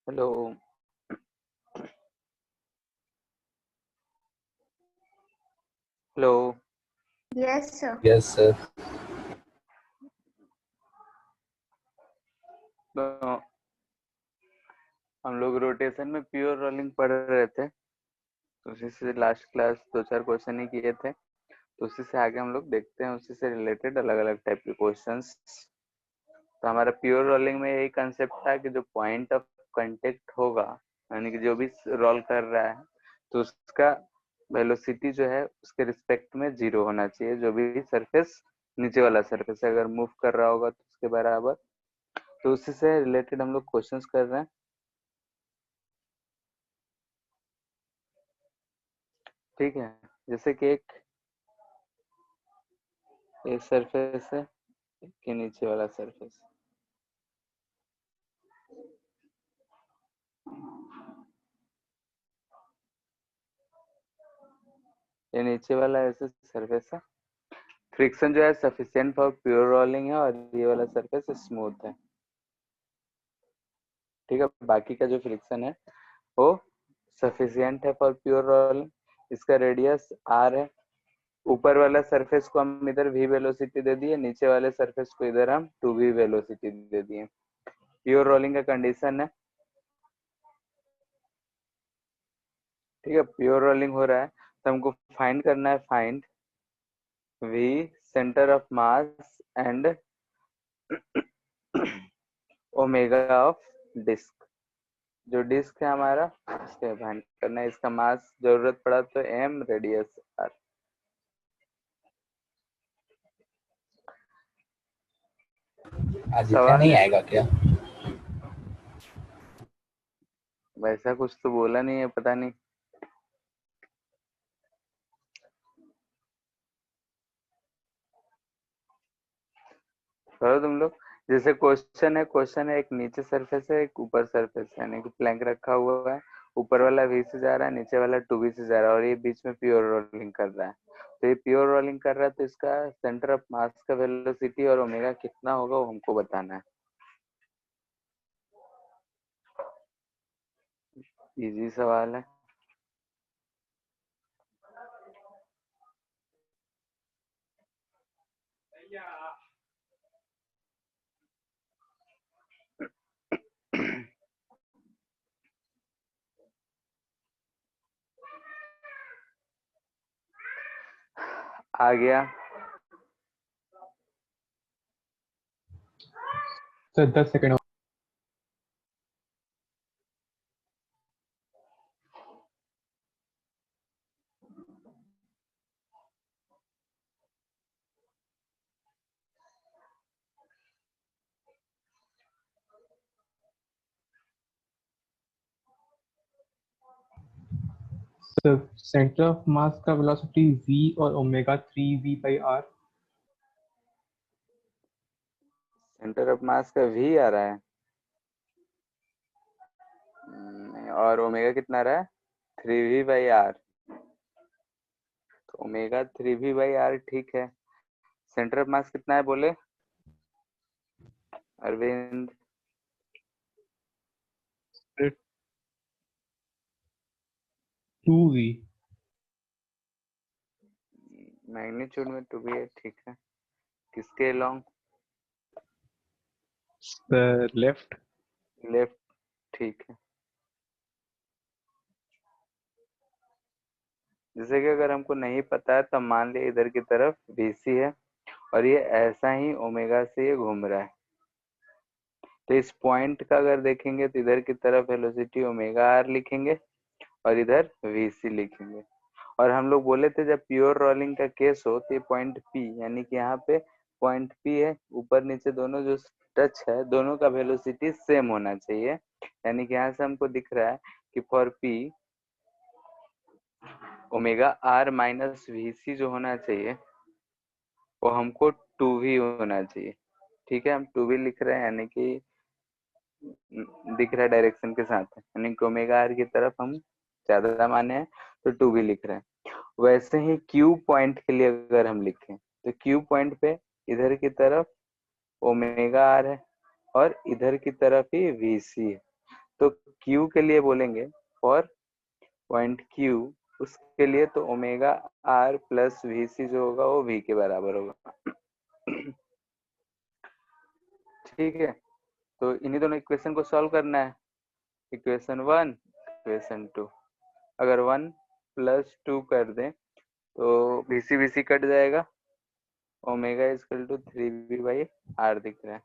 Hello. Hello. Yes, sir. Yes sir. तो हम लोग रोटेशन में प्योर रोलिंग पढ़ रहे थे, तो उसी से लास्ट क्लास 2-4 क्वेश्चन ही किए थे, तो उसी से आगे हम लोग देखते हैं, उसी से रिलेटेड अलग अलग टाइप के क्वेश्चंस। तो हमारा प्योर रोलिंग में यही कंसेप्ट था कि जो पॉइंट ऑफ कांटेक्ट होगा, यानी कि जो भी रोल कर रहा है, तो उसका वेलोसिटी जो है उसके रिस्पेक्ट में 0 होना चाहिए। जो भी सरफेस नीचे वाला सरफेस अगर मूव कर रहा होगा तो उसके बराबर। तो उसी से रिलेटेड हम लोग क्वेश्चंस कर रहे हैं। ठीक है, जैसे कि एक सरफेस है के नीचे वाला सरफेस, ये नीचे वाला ऐसे सरफेस है, फ्रिक्शन जो है सफिशिएंट फॉर प्योर रोलिंग है, और ये वाला सरफेस स्मूथ है। ठीक है, बाकी का जो फ्रिक्शन है वो सफिशिएंट है फॉर प्योर रोलिंग। इसका रेडियस r है। ऊपर वाला सरफेस को हम इधर v वेलोसिटी दे दिए, नीचे वाले सरफेस को इधर हम 2v वेलोसिटी दे दिए। प्योर रोलिंग का कंडीशन है, ठीक है, प्योर रोलिंग हो रहा है, तो हमको फाइंड करना है, find v centre of mass and omega of disc. जो डिस्क है हमारा, इसके फाइंड करना है, इसका मास जरूरत पड़ा तो m, रेडियस r। आदित्य सवाल नहीं है, आएगा क्या? वैसा कुछ तो बोला नहीं है, पता नहीं। करो तुम लोग। जैसे क्वेश्चन है एक नीचे सरफेस है, एक ऊपर सरफेस है, यानी कि प्लैंक रखा हुआ है, ऊपर वाला v से जा रहा है, नीचे वाला 2v से जा रहा है, और ये बीच में प्योर रोलिंग कर रहा है। तो ये प्योर रोलिंग कर रहा है, तो इसका सेंटर ऑफ मास का वेलोसिटी और ओमेगा कितना होगा वो हमको बताना है। इजी सवाल है। आ गया sir 10 second. Sir centre of मास का वेलोसिटी v और ओमेगा 3v/r। सेंटर ऑफ मास का v आ रहा है, और ओमेगा कितना आ रहा है, 3v/r। तो ओमेगा 3v/r ठीक है। सेंटर ऑफ मास कितना है बोले अरविंद? 2v। मैग्नीट्यूड में 2v है, ठीक है। किसके लॉन्ग? Sir left. लेफ्ट, ठीक है। जैसे कि अगर हमको नहीं पता है तो मान लिया इधर की तरफ BC है, और ये ऐसा ही ओमेगा से ये घूम रहा है, तो इस पॉइंट का अगर देखेंगे तो इधर की तरफ वेलोसिटी ओमेगा r लिखेंगे और इधर VC लिखेंगे। और हम लोग बोले थे जब प्योर रोलिंग का केस हो तो ये पॉइंट P, यानी कि यहाँ पे पॉइंट P है, ऊपर नीचे दोनों जो टच है दोनों का वेलोसिटी सेम होना चाहिए। यानी कि यहाँ से हमको दिख रहा है कि for P omega r minus VC जो होना चाहिए वो हमको 2v होना चाहिए। ठीक है, हम 2v लिख रहे हैं, यानी कि दिख रहा है डायरेक्शन के साथ, यानी कि ओमेगा r की तरफ हम ज्यादा माने हैं तो 2v लिख रहे हैं। वैसे ही Q पॉइंट के लिए अगर हम लिखें तो Q पॉइंट पे इधर की तरफ ओमेगा r है और इधर की तरफ ही VC है, तो Q के लिए बोलेंगे फॉर पॉइंट Q, उसके लिए तो ओमेगा R प्लस VC जो होगा वो V के बराबर होगा। ठीक है, तो इन्हीं दोनों इक्वेशन को सॉल्व करना है। इक्वेशन 1, इक्वेशन 2, अगर 1 प्लस 2 कर दें तो VC कट जाएगा, omega is equal to 3V by R दिख रहा है।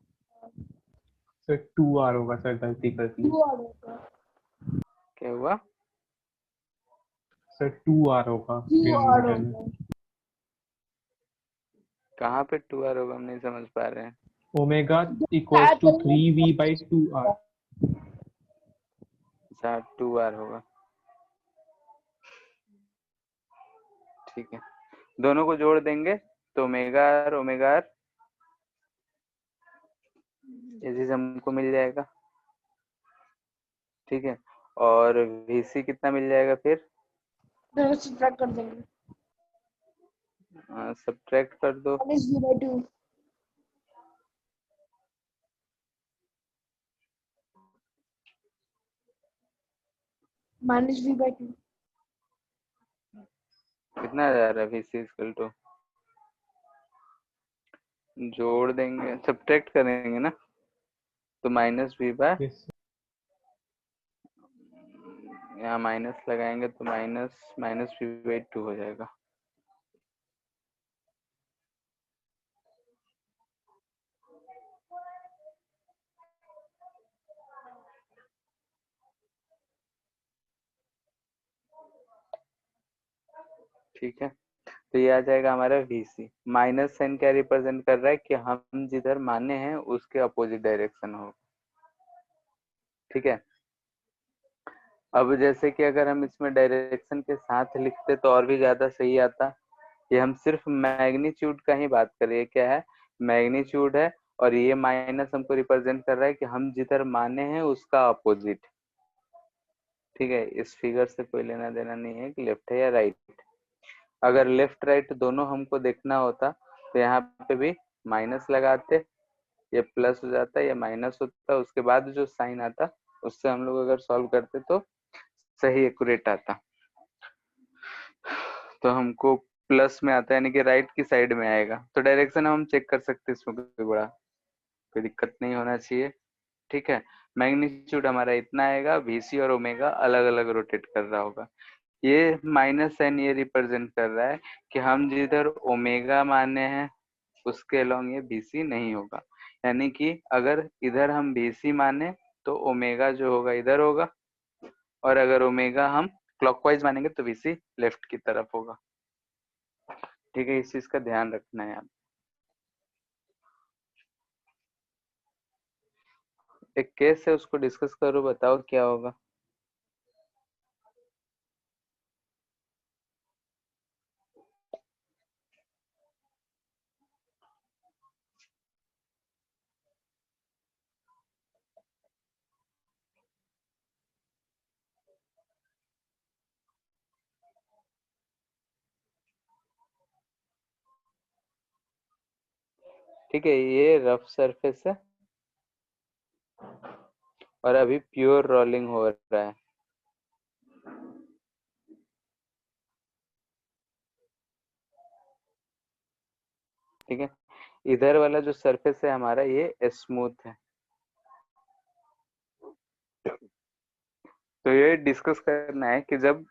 सर 2R होगा सर, गलती कर दी। क्या हुआ? सर 2R होगा न्यूमरेटर में। कहाँ पे 2R होगा, हम नहीं समझ पा रहे हैं। Omega equals to 3V by 2R। अच्छा 2R होगा, ठीक है। दोनों को जोड़ देंगे तो ओमेगा R ये चीज हमको मिल जाएगा, ठीक है। और VC कितना मिल जाएगा फिर? सब्ट्रैक्ट कर देंगे, सब्ट्रैक्ट कर दो। -V/2 -V/2 कितना जा रहा है VC इक्वल टू? जोड़ देंगे, सब्ट्रैक्ट करेंगे ना, तो -V/, यस यहाँ माइनस लगाएंगे तो -V/2 हो जाएगा। ठीक है, तो ये आ जाएगा हमारा VC। माइनस साइन क्या रिप्रेजेंट कर रहा है कि हम जिधर माने हैं उसके अपोजिट डायरेक्शन हो, ठीक है। अब जैसे कि अगर हम इसमें डायरेक्शन के साथ लिखते तो और भी ज्यादा सही आता। ये हम सिर्फ मैग्नीट्यूड का ही बात कर रहे हैं, क्या है, मैग्नीट्यूड है, और ये माइनस हमको रिप्रेजेंट कर रहा है कि हम जिधर माने हैं उसका अपोजिट, ठीक है। इस फिगर से कोई लेना देना नहीं है कि लेफ्ट है या राइट। अगर लेफ्ट राइट दोनों हमको देखना होता तो यहाँ पे भी माइनस लगाते, ये प्लस हो जाता, ये माइनस होता, उसके बाद जो साइन आता उससे हम लोग अगर सॉल्व करते तो सही एक्यूरेट आता। तो हमको प्लस में आता है, यानी कि राइट की साइड में आएगा। तो डायरेक्शन हम चेक कर सकते हैं, इसमें कोई दिक्कत नहीं होना चाहिए, ठीक है। मैग्नीट्यूड हमारा इतना आएगा, VC और ओमेगा अलग अलग रोटेट कर रहा होगा। ये माइनस साइन ये रिप्रेजेंट कर रहा है कि हम जिधर ओमेगा माने हैं उसके अलोंग ये BC नहीं होगा, यानी कि अगर इधर हम BC माने तो ओमेगा जो होगा इधर होगा, और अगर ओमेगा हम क्लॉकवाइज मानेंगे तो VC लेफ्ट की तरफ होगा, ठीक है। इस चीज का ध्यान रखना है। एक केस है उसको डिस्कस करो, बताओ क्या होगा। ठीक है, ये रफ सरफेस है और अभी प्योर रोलिंग हो रहा है, ठीक है। इधर वाला जो सरफेस है हमारा ये स्मूथ है, तो ये डिस्कस करना है कि जब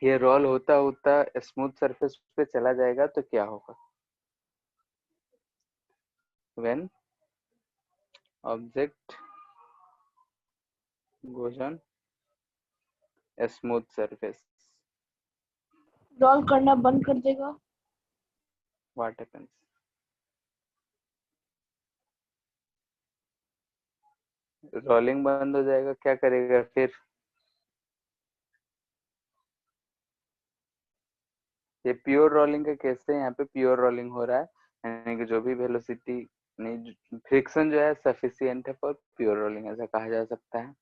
ये रोल होता होता स्मूथ सरफेस पे चला जाएगा तो क्या होगा। When object goes on smooth surface, roll करना बंद कर देगा, व्हाट हैपेंस? रोलिंग बंद हो जाएगा, क्या करेगा फिर? ये प्योर रोलिंग का केस है, यहाँ पे प्योर रोलिंग हो रहा है, यानी कि जो भी वेलोसिटी नहीं, फ्रिक्शन जो है सफिशिएंट है फॉर प्योर रोलिंग, ऐसा कहा जा सकता है।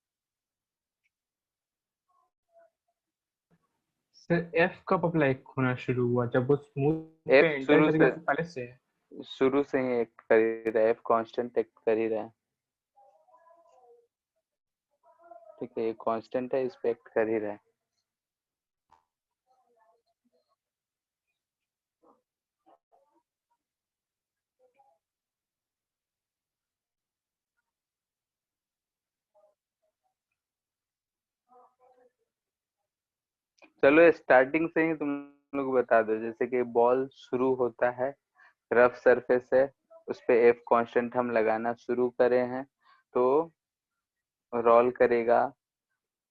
सर एफ कब अप्लाई होना शुरू हुआ, जब वो स्मूथ पे एफ एंटर करेगा फिर पहले से है? शुरू से ही एक्ट कर ही रहा है, एफ कांस्टेंट एक्ट कर ही रहा है। ठीक है, ये कांस्टेंट है, इस पे एक्ट कर ही रहा है। चलो स्टार्टिंग से ही तुम लोग बता दो, जैसे कि बॉल शुरू होता है, रफ सरफेस है, उस पे एफ कांस्टेंट हम लगाना शुरू करे हैं, तो रोल करेगा।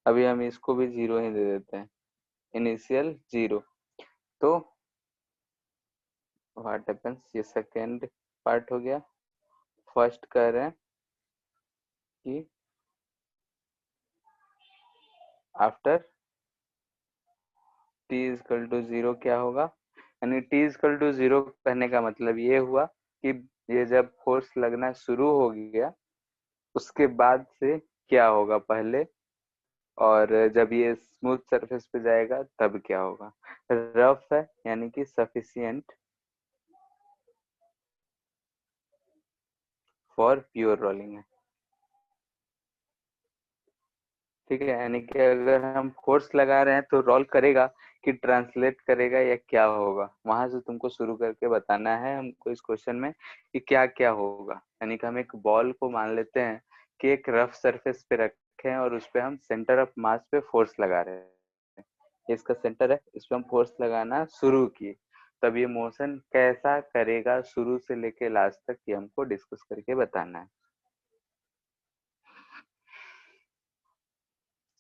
अभी हम इसको भी 0 ही दे देते हैं, इनिशियल 0। तो व्हाट हैपेंस, ये सेकेंड पार्ट हो गया। फर्स्ट कह रहे हैं कि आफ्टर t इक्वल टू 0 क्या होगा, यानी t इक्वल टू 0 कहने का मतलब ये हुआ कि ये जब फोर्स लगना शुरू हो गया उसके बाद से क्या होगा पहले, और जब ये स्मूथ सरफेस पे जाएगा तब क्या होगा। रफ है यानी कि सफिशिएंट फॉर प्योर रोलिंग है, ठीक है। यानी कि अगर हम फोर्स लगा रहे हैं तो रोल करेगा कि ट्रांसलेट करेगा या क्या होगा, वहां से तुमको शुरू करके बताना है हमको इस क्वेश्चन में कि क्या क्या होगा। यानी कि हम एक बॉल को मान लेते हैं कि एक रफ सरफेस पे रखे हैं और उस पे हम सेंटर ऑफ मास पे फोर्स लगा रहे हैं, इसका सेंटर है, इस पे हम फोर्स लगाना शुरू किए, तब ये मोशन कैसा करेगा शुरू से लेके लास्ट तक ये हमको डिस्कस करके बताना है।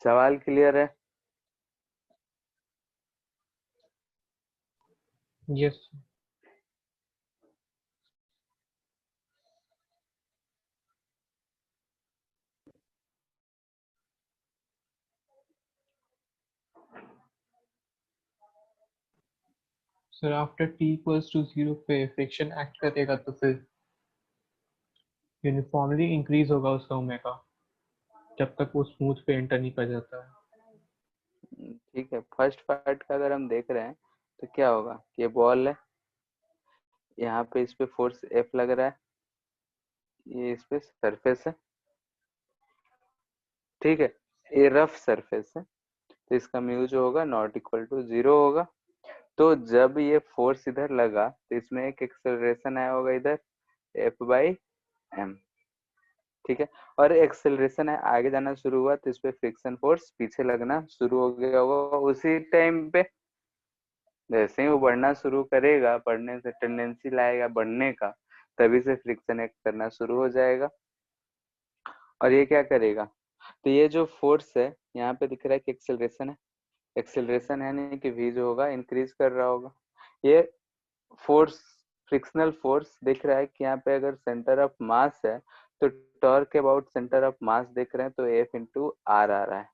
सवाल क्लियर है? Yes. Sir after t equals to 0 पे फ्रिक्शन एक्ट करेगा तो फिर यूनिफॉर्मली इंक्रीज होगा उसका ओमेगा जब तक वो स्मूथ पे एंटर नहीं कर जाता है। ठीक है, फर्स्ट पार्ट का अगर हम देख रहे हैं तो क्या होगा, ये बॉल है, यहाँ पे इस पे फोर्स F लग रहा है, ये इस पे सरफेस है, ठीक है, ये रफ सरफेस है, तो इसका म्यू जो होगा नॉट इक्वल टू 0 होगा। तो जब ये फोर्स इधर लगा तो इसमें एक एक्सेलरेशन आया होगा इधर F/m, ठीक है, और एक्सेलरेशन है आगे जाना शुरू हुआ तो इस पे फ्रिक्शन फोर्स पीछे लगना शुरू हो गया होगा। उसी टाइम पे जैसे ही वो बढ़ना शुरू करेगा, बढ़ने से टेंडेंसी लाएगा बढ़ने का, तभी से फ्रिक्शन एक्ट करना शुरू हो जाएगा। और ये क्या करेगा, तो ये जो फोर्स है यहाँ पे दिख रहा है कि एक्सेलरेशन है, एक्सेलरेशन है यानी कि v जो होगा इंक्रीज कर रहा होगा। ये फोर्स फ्रिक्शनल फोर्स दिख रहा है कि यहाँ पे अगर सेंटर ऑफ मास है तो टॉर्क अबाउट सेंटर ऑफ मास देख रहे हैं तो F इंटू आर आ रहा है,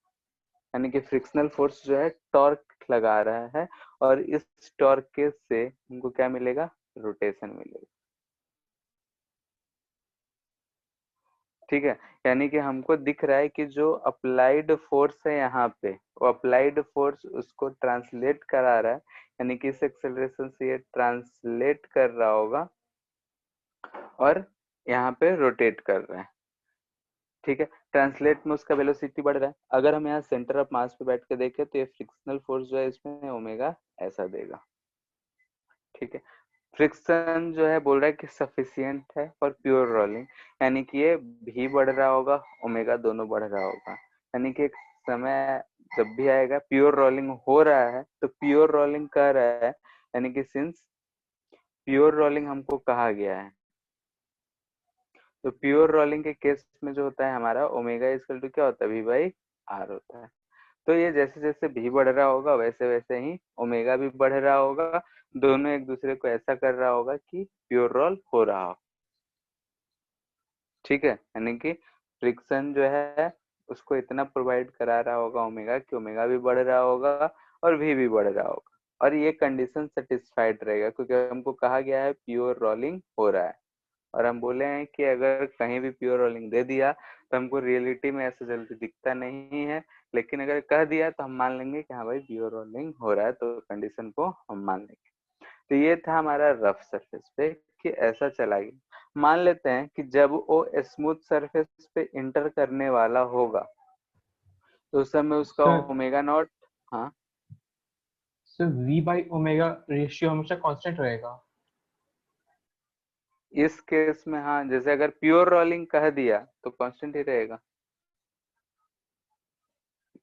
यानी कि फ्रिक्शनल फोर्स जो है टॉर्क लगा रहा है और इस टॉर्क के से हमको क्या मिलेगा, रोटेशन मिलेगा, ठीक है। यानी कि हमको दिख रहा है कि जो अप्लाइड फोर्स है यहाँ पे, वो अप्लाइड फोर्स उसको ट्रांसलेट करा रहा है, यानी कि इस एक्सेलरेशन से ये ट्रांसलेट कर रहा होगा और यहाँ पे रोटेट कर रहा है, ठीक है। ट्रांसलेट में उसका वेलोसिटी बढ़ रहा है। अगर हम यहाँ सेंटर ऑफ मास पे बैठ के देखें तो ये फ्रिक्शनल फोर्स जो है इसमें ओमेगा ऐसा देगा, ठीक है। फ्रिक्शन जो है बोल रहा है कि सफिशिएंट है फॉर प्योर रोलिंग, यानी कि ये भी बढ़ रहा होगा ओमेगा दोनों बढ़ रहा होगा, यानी कि एक समय जब भी आएगा प्योर रोलिंग हो रहा है तो प्योर रोलिंग कर रहा है, यानी कि सिंस प्योर रोलिंग हमको कहा गया है, तो प्योर रोलिंग के केस में जो होता है हमारा ओमेगा इक्वल टू क्या होता है, v/r होता है। तो ये जैसे जैसे भी बढ़ रहा होगा वैसे वैसे ही ओमेगा भी बढ़ रहा होगा, दोनों एक दूसरे को ऐसा कर रहा होगा कि प्योर रोल हो रहा हो, ठीक है। यानी कि फ्रिक्शन जो है उसको इतना प्रोवाइड करा रहा होगा ओमेगा कि ओमेगा भी बढ़ रहा होगा और भी बढ़ रहा होगा, और ये कंडीशन सेटिस्फाइड रहेगा क्योंकि हमको कहा गया है प्योर रोलिंग हो रहा है। और हम बोले हैं कि अगर कहीं भी प्योर रोलिंग दे दिया तो हमको रियलिटी में ऐसा जल्दी दिखता नहीं है, लेकिन अगर कह दिया तो हम मान लेंगे कि हाँ भाई प्योर रोलिंग हो रहा है, तो कंडीशन को हम मान लेंगे। तो ये था हमारा रफ सरफेस पे कि ऐसा चला गया। मान लेते हैं कि जब वो स्मूथ सरफेस पे इंटर करने वाला होगा तो उस समय उसका सर ओमेगा नॉट, हाँ sir v by omega ratio हमेशा कांस्टेंट रहेगा। इस केस में हाँ, जैसे अगर प्योर रोलिंग कह दिया तो कांस्टेंट ही रहेगा।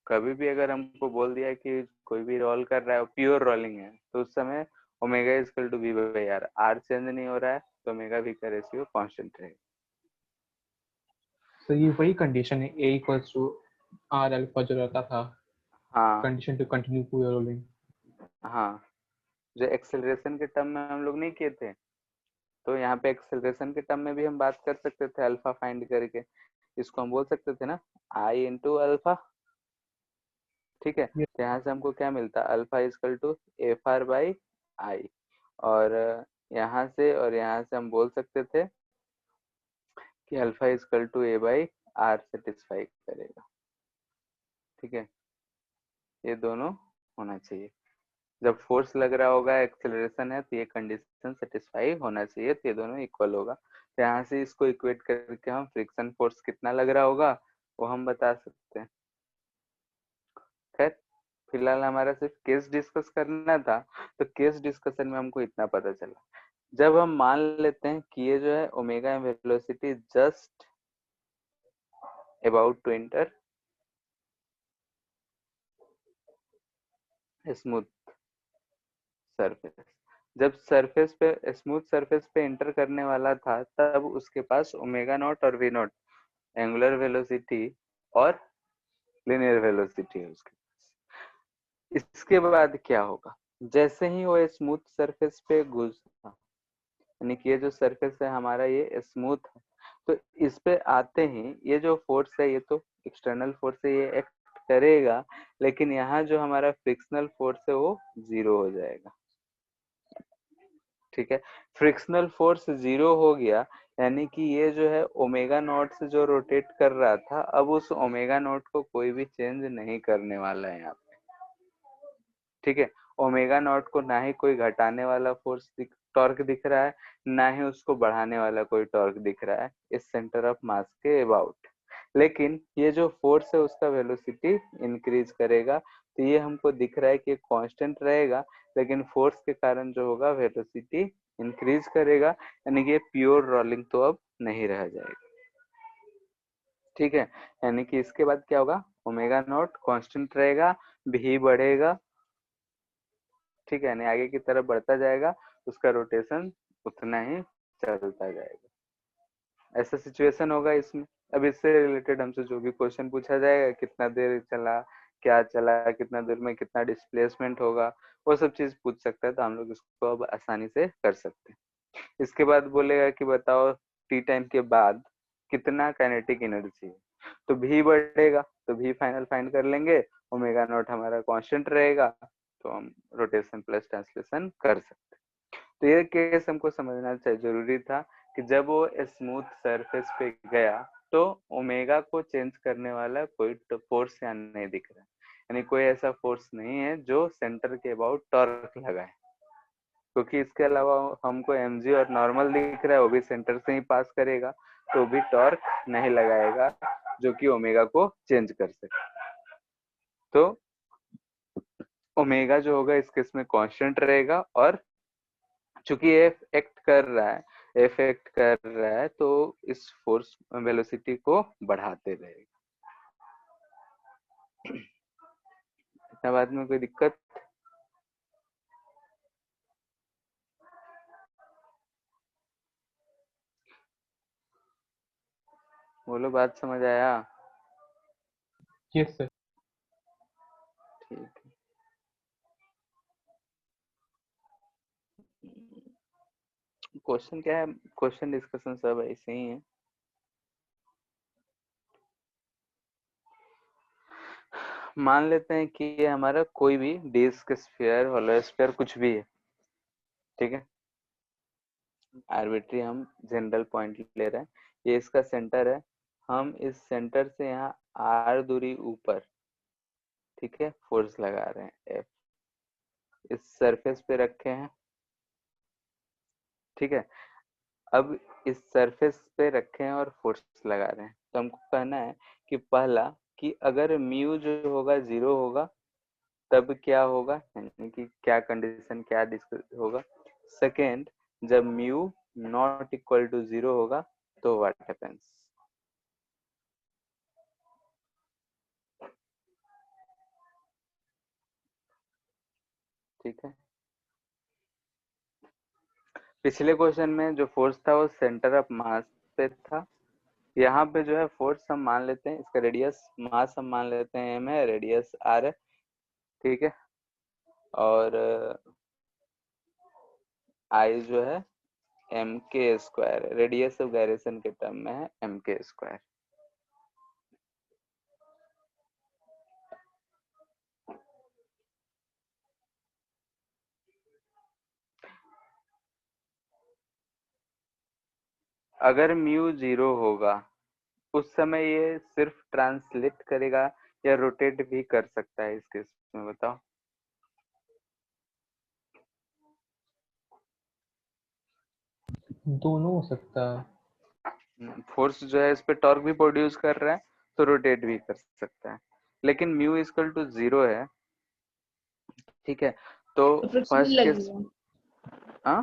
कभी भी अगर हमको बोल दिया कि कोई भी रोल कर रहा है, प्योर रोलिंग है, तो उस समय omega is equal to V by R, R change नहीं हो रहा है तो ओमेगा वी का रेशियो कांस्टेंट रहेगा। सर ये वही कंडीशन है a equals to r alpha जो रहता था, हाँ कंडीशन टू कंटिन्यू पूरा रोलिंग। हाँ, जो एक्सेलरेशन के टर्म में हम लोग नहीं किए थे, तो यहाँ पे एक्सेलरेशन के टर्म में भी हम बात कर सकते थे अल्फा फाइंड करके। इसको हम बोल सकते थे ना आई इंटू अल्फा, ठीक है। तो यहाँ से हमको क्या मिलता, alpha is equal to F R by I, और यहाँ से और यहाँ से हम बोल सकते थे कि alpha is equal to A by R satisfy करेगा, ठीक है। ये दोनों होना चाहिए। जब फोर्स लग रहा होगा, एक्सेलरेशन है, तो ये कंडीशन सेटिस्फाई होना चाहिए, तो ये दोनों इक्वल होगा। तो यहाँ से इसको इक्वेट करके हम फ्रिक्शन फोर्स कितना लग रहा होगा वो हम बता सकते हैं। खैर फिलहाल हमारा सिर्फ केस डिस्कस करना था, तो केस डिस्कशन में हमको इतना पता चला। जब हम मान लेते हैं कि ये जो है omega velocity just about to enter smooth surface, जब सरफेस पे स्मूथ सरफेस पे एंटर करने वाला था, तब उसके पास ओमेगा नॉट और वी नॉट एंगुलर वेलोसिटी और लिनियर वेलोसिटी है उसके पास। इसके बाद क्या होगा, जैसे ही वो स्मूथ सरफेस पे घुसा, यानी कि ये जो सरफेस है हमारा ये स्मूथ है, तो इस पे आते ही ये जो फोर्स है ये तो एक्सटर्नल फोर्स है, ये एक्ट करेगा, लेकिन यहाँ जो हमारा फ्रिक्शनल फोर्स है वो जीरो हो जाएगा, ठीक है। फ्रिक्शनल फोर्स जीरो हो गया, यानी कि ये जो है ओमेगा नॉट से जो रोटेट कर रहा था, अब उस ओमेगा नॉट को कोई भी चेंज नहीं करने वाला है यहाँ पे, ठीक है। ओमेगा नॉट को ना ही कोई घटाने वाला फोर्स टॉर्क दिख रहा है, ना ही उसको बढ़ाने वाला कोई टॉर्क दिख रहा है इस सेंटर ऑफ मास के अबाउट। लेकिन ये जो फोर्स है उसका वेलोसिटी इंक्रीज करेगा, तो ये हमको दिख रहा है कि कांस्टेंट रहेगा, लेकिन फोर्स के कारण जो होगा वेलोसिटी इंक्रीज करेगा, यानी कि प्योर रोलिंग तो अब नहीं रह जाएगा, ठीक है। यानी कि इसके बाद क्या होगा, ओमेगा नॉट कांस्टेंट रहेगा, भी बढ़ेगा, ठीक है, यानी आगे की तरफ बढ़ता जाएगा, उसका रोटेशन उतना ही चलता जाएगा। ऐसा सिचुएशन होगा इसमें। अब इससे रिलेटेड हमसे जो भी क्वेश्चन पूछा जाएगा, कितना देर चला, क्या चला, कितना देर में कितना डिस्प्लेसमेंट होगा, वो सब चीज पूछ सकता है, तो हम लोग इसको अब आसानी से कर सकते हैं। इसके बाद बोलेगा कि बताओ टी टाइम के बाद कितना काइनेटिक एनर्जी है, तो भी बढ़ेगा, तो भी फाइनल फाइंड कर लेंगे, ओमेगा नॉट हमारा कांस्टेंट रहेगा, तो हम रोटेशन प्लस ट्रांसलेशन कर सकते हैं। तो ये केस हमको समझना चाहिए, जरूरी था कि जब वो स्मूथ सरफेस पे गया तो ओमेगा को चेंज करने वाला कोई फोर्स यहाँ नहीं दिख रहा है, यानी कोई ऐसा फोर्स नहीं है जो सेंटर के अबाउट टॉर्क लगाए, क्योंकि इसके अलावा हमको mg और नॉर्मल दिख रहा है, वो भी सेंटर से ही पास करेगा, तो भी टॉर्क नहीं लगाएगा जो कि ओमेगा को चेंज कर सके। तो ओमेगा जो होगा इस केस में कांस्टेंट रहेगा, और चूंकि एफ एक्ट कर रहा है, एफ एक्ट कर रहा है, तो इस फोर्स वेलोसिटी को बढ़ाते रहेगा। इतना बाद में कोई दिक्कत? बोलो, बात समझ आया? Yes sir. ठीक है। क्वेश्चन क्या है, क्वेश्चन डिस्कशन सब ऐसे ही है। मान लेते हैं कि ये हमारा कोई भी डिस्क, स्फीयर, होलो स्फीयर कुछ भी है, ठीक है। आर्बिट्री हम जनरल पॉइंट ले रहे हैं, ये इसका सेंटर है, हम इस सेंटर से यहाँ आर दूरी ऊपर, ठीक है, फोर्स लगा रहे हैं एफ, इस सरफेस पे रखे हैं, ठीक है। अब इस सरफेस पे रखे हैं और फोर्स लगा रहे हैं, तो हमको कहना है कि पहला कि अगर म्यू जो होगा 0 होगा तब क्या होगा, यानी कि क्या कंडीशन क्या डिस्कस होगा। सेकेंड, जब म्यू नॉट इक्वल टू 0 होगा तो व्हाट हैपेंस। ठीक है, पिछले क्वेश्चन में जो फोर्स था वो सेंटर ऑफ मास पे था, यहाँ पे जो है फोर्स हम मान लेते हैं, इसका रेडियस मास हम मान लेते हैं m है, रेडियस r है। ठीक है, और I जो है m के स्क्वायर है, रेडियस ऑफ गायरेशन के टर्म में है m के स्क्वायर। अगर म्यू 0 होगा उस समय ये सिर्फ ट्रांसलेट करेगा या रोटेट भी कर सकता है, इस केस में बताओ। दोनों हो सकता है। फोर्स जो है इस पे टॉर्क भी प्रोड्यूस कर रहा है तो रोटेट भी कर सकता है, लेकिन म्यू इक्वल टू 0 है। ठीक है, तो तो फ्रिक्शन नहीं फर्स्ट केस, लगेगा। हाँ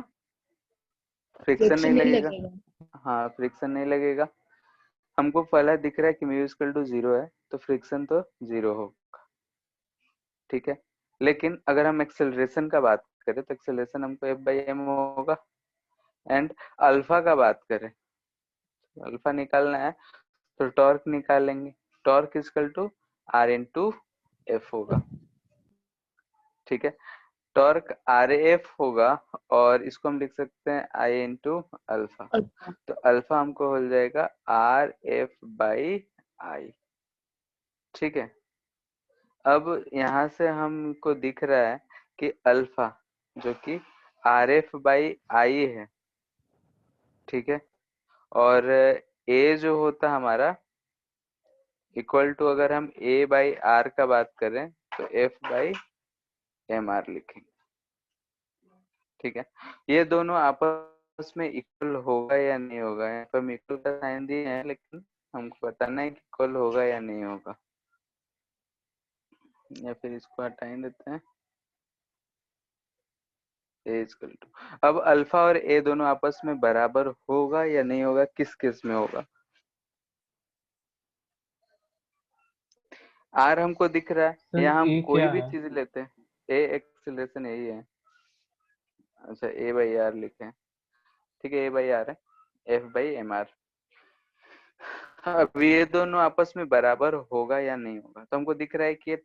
फ्रिक्शन फ्रिक्शन नहीं नहीं लगेगा। लगेगा। हाँ फ्रिक्शन नहीं लगेगा, हमको पहला दिख रहा है कि म्यू इक्वल टू 0 है तो फ्रिक्शन तो 0 होगा। ठीक है, लेकिन अगर हम एक्सेलरेशन का बात करें तो एक्सेलरेशन हमको एफ बाई एम होगा। एंड अल्फा का बात करें, अल्फा निकालना है तो टॉर्क निकालेंगे, torque equal to R into F होगा। ठीक है, टॉर्क आर एफ होगा और इसको हम लिख सकते हैं आई इंटू अल्फा। अल्फा। तो अल्फा हमको हो जाएगा आर एफ बाई आई। ठीक है, अब यहाँ से हमको दिख रहा है कि अल्फा जो कि आर एफ बाई आई है। ठीक है, और ए जो होता हमारा इक्वल टू, अगर हम ए बाई आर का बात करें तो एफ बाई एम आर लिखेंगे। ठीक है, ये दोनों आपस में इक्वल होगा या नहीं होगा, यहाँ पर हम इक्वल का साइन दिए हैं लेकिन हमको बताना है कि इक्वल होगा या नहीं होगा, या फिर इसको हटा देते हैं ए इक्वल टू। अब अल्फा और ए दोनों आपस में बराबर होगा या नहीं होगा, किस केस में होगा। आर हमको दिख रहा है, सर यहाँ हम ए कोई क्या भी है? चीज लेते हैं, ए एक्सेलरेशन यही है। अच्छा ए बाई आर लिखे हैं, ठीक है, ए बाई आर है, एफ बाई एम आर। अब ये दोनों आपस में बराबर होगा या नहीं होगा, तो हमको दिख रहा है कि ये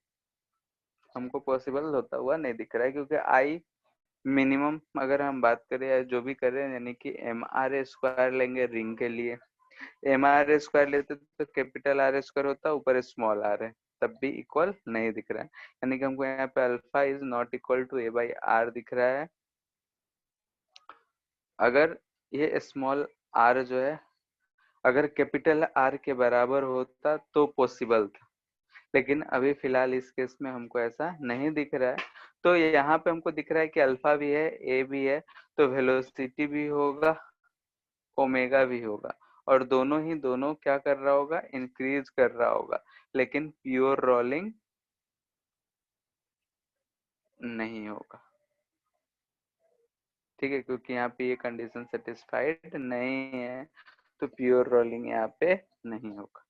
हमको पॉसिबल होता हुआ नहीं दिख रहा है, क्योंकि आई मिनिमम अगर हम बात करें या जो भी करें, यानी कि एम आर स्क्वायर लेंगे रिंग के लिए, एम आर स्क्वायर लेते तो कैपिटल आर स्क्वायर होता, ऊपर स्मॉल आर है, तब भी इक्वल नहीं दिख रहा है, यानी कि हमको यहाँ पे alpha is not equal to A by R दिख रहा है। अगर ये स्मॉल आर जो है अगर कैपिटल आर के बराबर होता तो पॉसिबल था, लेकिन अभी फिलहाल इस केस में हमको ऐसा नहीं दिख रहा है। तो यहाँ पे हमको दिख रहा है कि अल्फा भी है, ए भी है, तो वेलोसिटी भी होगा, ओमेगा भी होगा, और दोनों क्या कर रहा होगा, इंक्रीज कर रहा होगा, लेकिन प्योर रोलिंग नहीं होगा। ठीक है, क्योंकि यहाँ पे ये कंडीशन सेटिस्फाइड नहीं है, तो प्योर रोलिंग यहाँ पे नहीं होगा।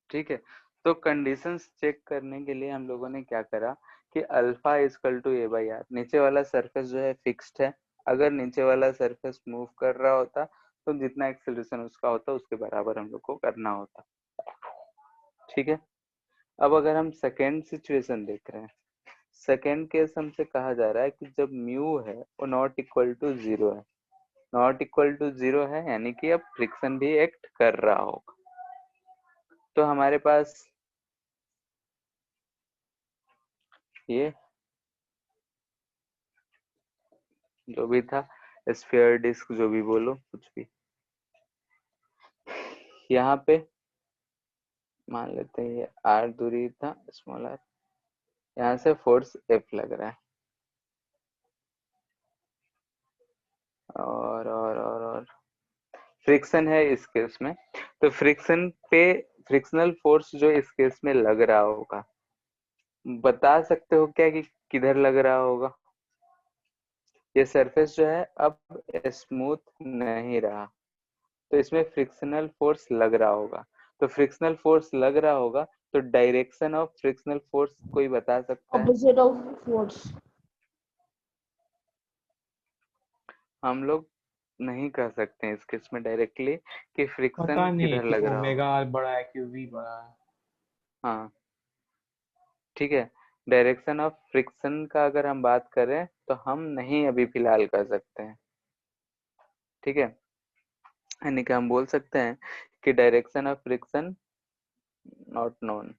ठीक है, तो कंडीशंस चेक करने के लिए हम लोगों ने क्या करा कि alpha is equal to A by R, नीचे वाला सरफेस जो है फिक्स्ड है, अगर नीचे वाला सरफेस मूव कर रहा होता तो जितना एक्सेलरेशन उसका होता उसके बराबर हम लोग को करना होता। ठीक है, अब अगर हम सेकेंड सिचुएशन देख रहे हैं, सेकेंड केस हमसे कहा जा रहा है कि जब म्यू है वो नॉट इक्वल टू 0 है, नॉट इक्वल टू 0 है यानी कि अब फ्रिक्शन भी एक्ट कर रहा होगा। तो हमारे पास ये जो भी था, स्फीयर डिस्क जो भी बोलो कुछ भी, यहाँ पे मान लेते हैं ये आर दूरी था, स्मॉल आर, यहाँ से फोर्स एफ लग रहा है, और फ्रिक्शन है इस केस में, तो फ्रिक्शन पे फ्रिक्शनल फोर्स जो इस केस में लग रहा होगा, बता सकते हो क्या कि किधर लग रहा होगा? ये सरफेस जो है अब स्मूथ नहीं रहा, तो इसमें फ्रिक्शनल फोर्स लग रहा होगा। तो फ्रिक्शनल फोर्स लग रहा होगा, तो डायरेक्शन ऑफ फ्रिक्शनल फोर्स कोई बता सकता है? Opposite of force. हम लोग नहीं कह सकते हैं इस केस में डायरेक्टली कि फ्रिक्शन पता नहीं किधर कि लग रहा ओमेगा होगा। आर बड़ा है कि वी बड़ा है। हाँ ठीक है, डायरेक्शन ऑफ फ्रिक्शन का अगर हम बात करें तो हम नहीं अभी फिलहाल कर सकते हैं। ठीक है, यानी कि हम बोल सकते हैं कि direction of friction not known.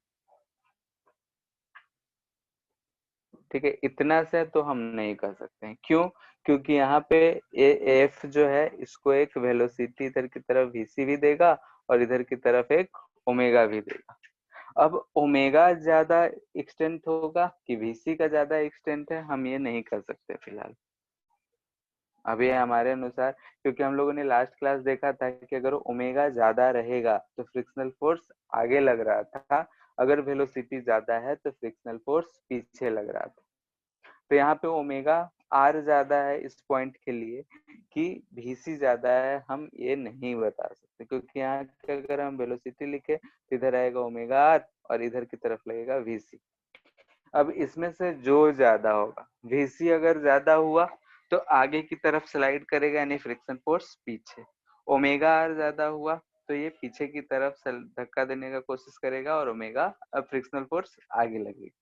ठीक है, इतना से तो हम नहीं कर सकते हैं। क्यों? क्योंकि यहाँ पे एफ जो है इसको एक वेलोसिटी इधर की तरफ vc भी देगा और इधर की तरफ एक ओमेगा भी देगा। अब ओमेगा ज्यादा एक्सटेंट होगा कि vc का ज्यादा एक्सटेंट है, हम ये नहीं कर सकते फिलहाल अभी हमारे अनुसार, क्योंकि हम लोगों ने लास्ट क्लास देखा था कि अगर ओमेगा ज्यादा रहेगा तो फ्रिक्शनल फोर्स आगे लग रहा था, अगर वेलोसिटी ज्यादा है तो फ्रिक्शनल फोर्स पीछे लग रहा था। तो यहाँ पे ओमेगा आर ज्यादा है इस पॉइंट के लिए कि vc ज्यादा है, हम ये नहीं बता सकते, क्योंकि यहाँ के अगर हम वेलोसिटी लिखे तो इधर आएगा ओमेगा आर और इधर की तरफ लगेगा vc। अब इसमें से जो ज्यादा होगा, vc अगर ज्यादा हुआ तो आगे की तरफ स्लाइड करेगा, यानी फ्रिक्शन फोर्स पीछे। ओमेगा आर ज्यादा हुआ तो ये पीछे की तरफ धक्का देने का कोशिश करेगा और ओमेगा फ्रिक्शनल फोर्स आगे लगेगी।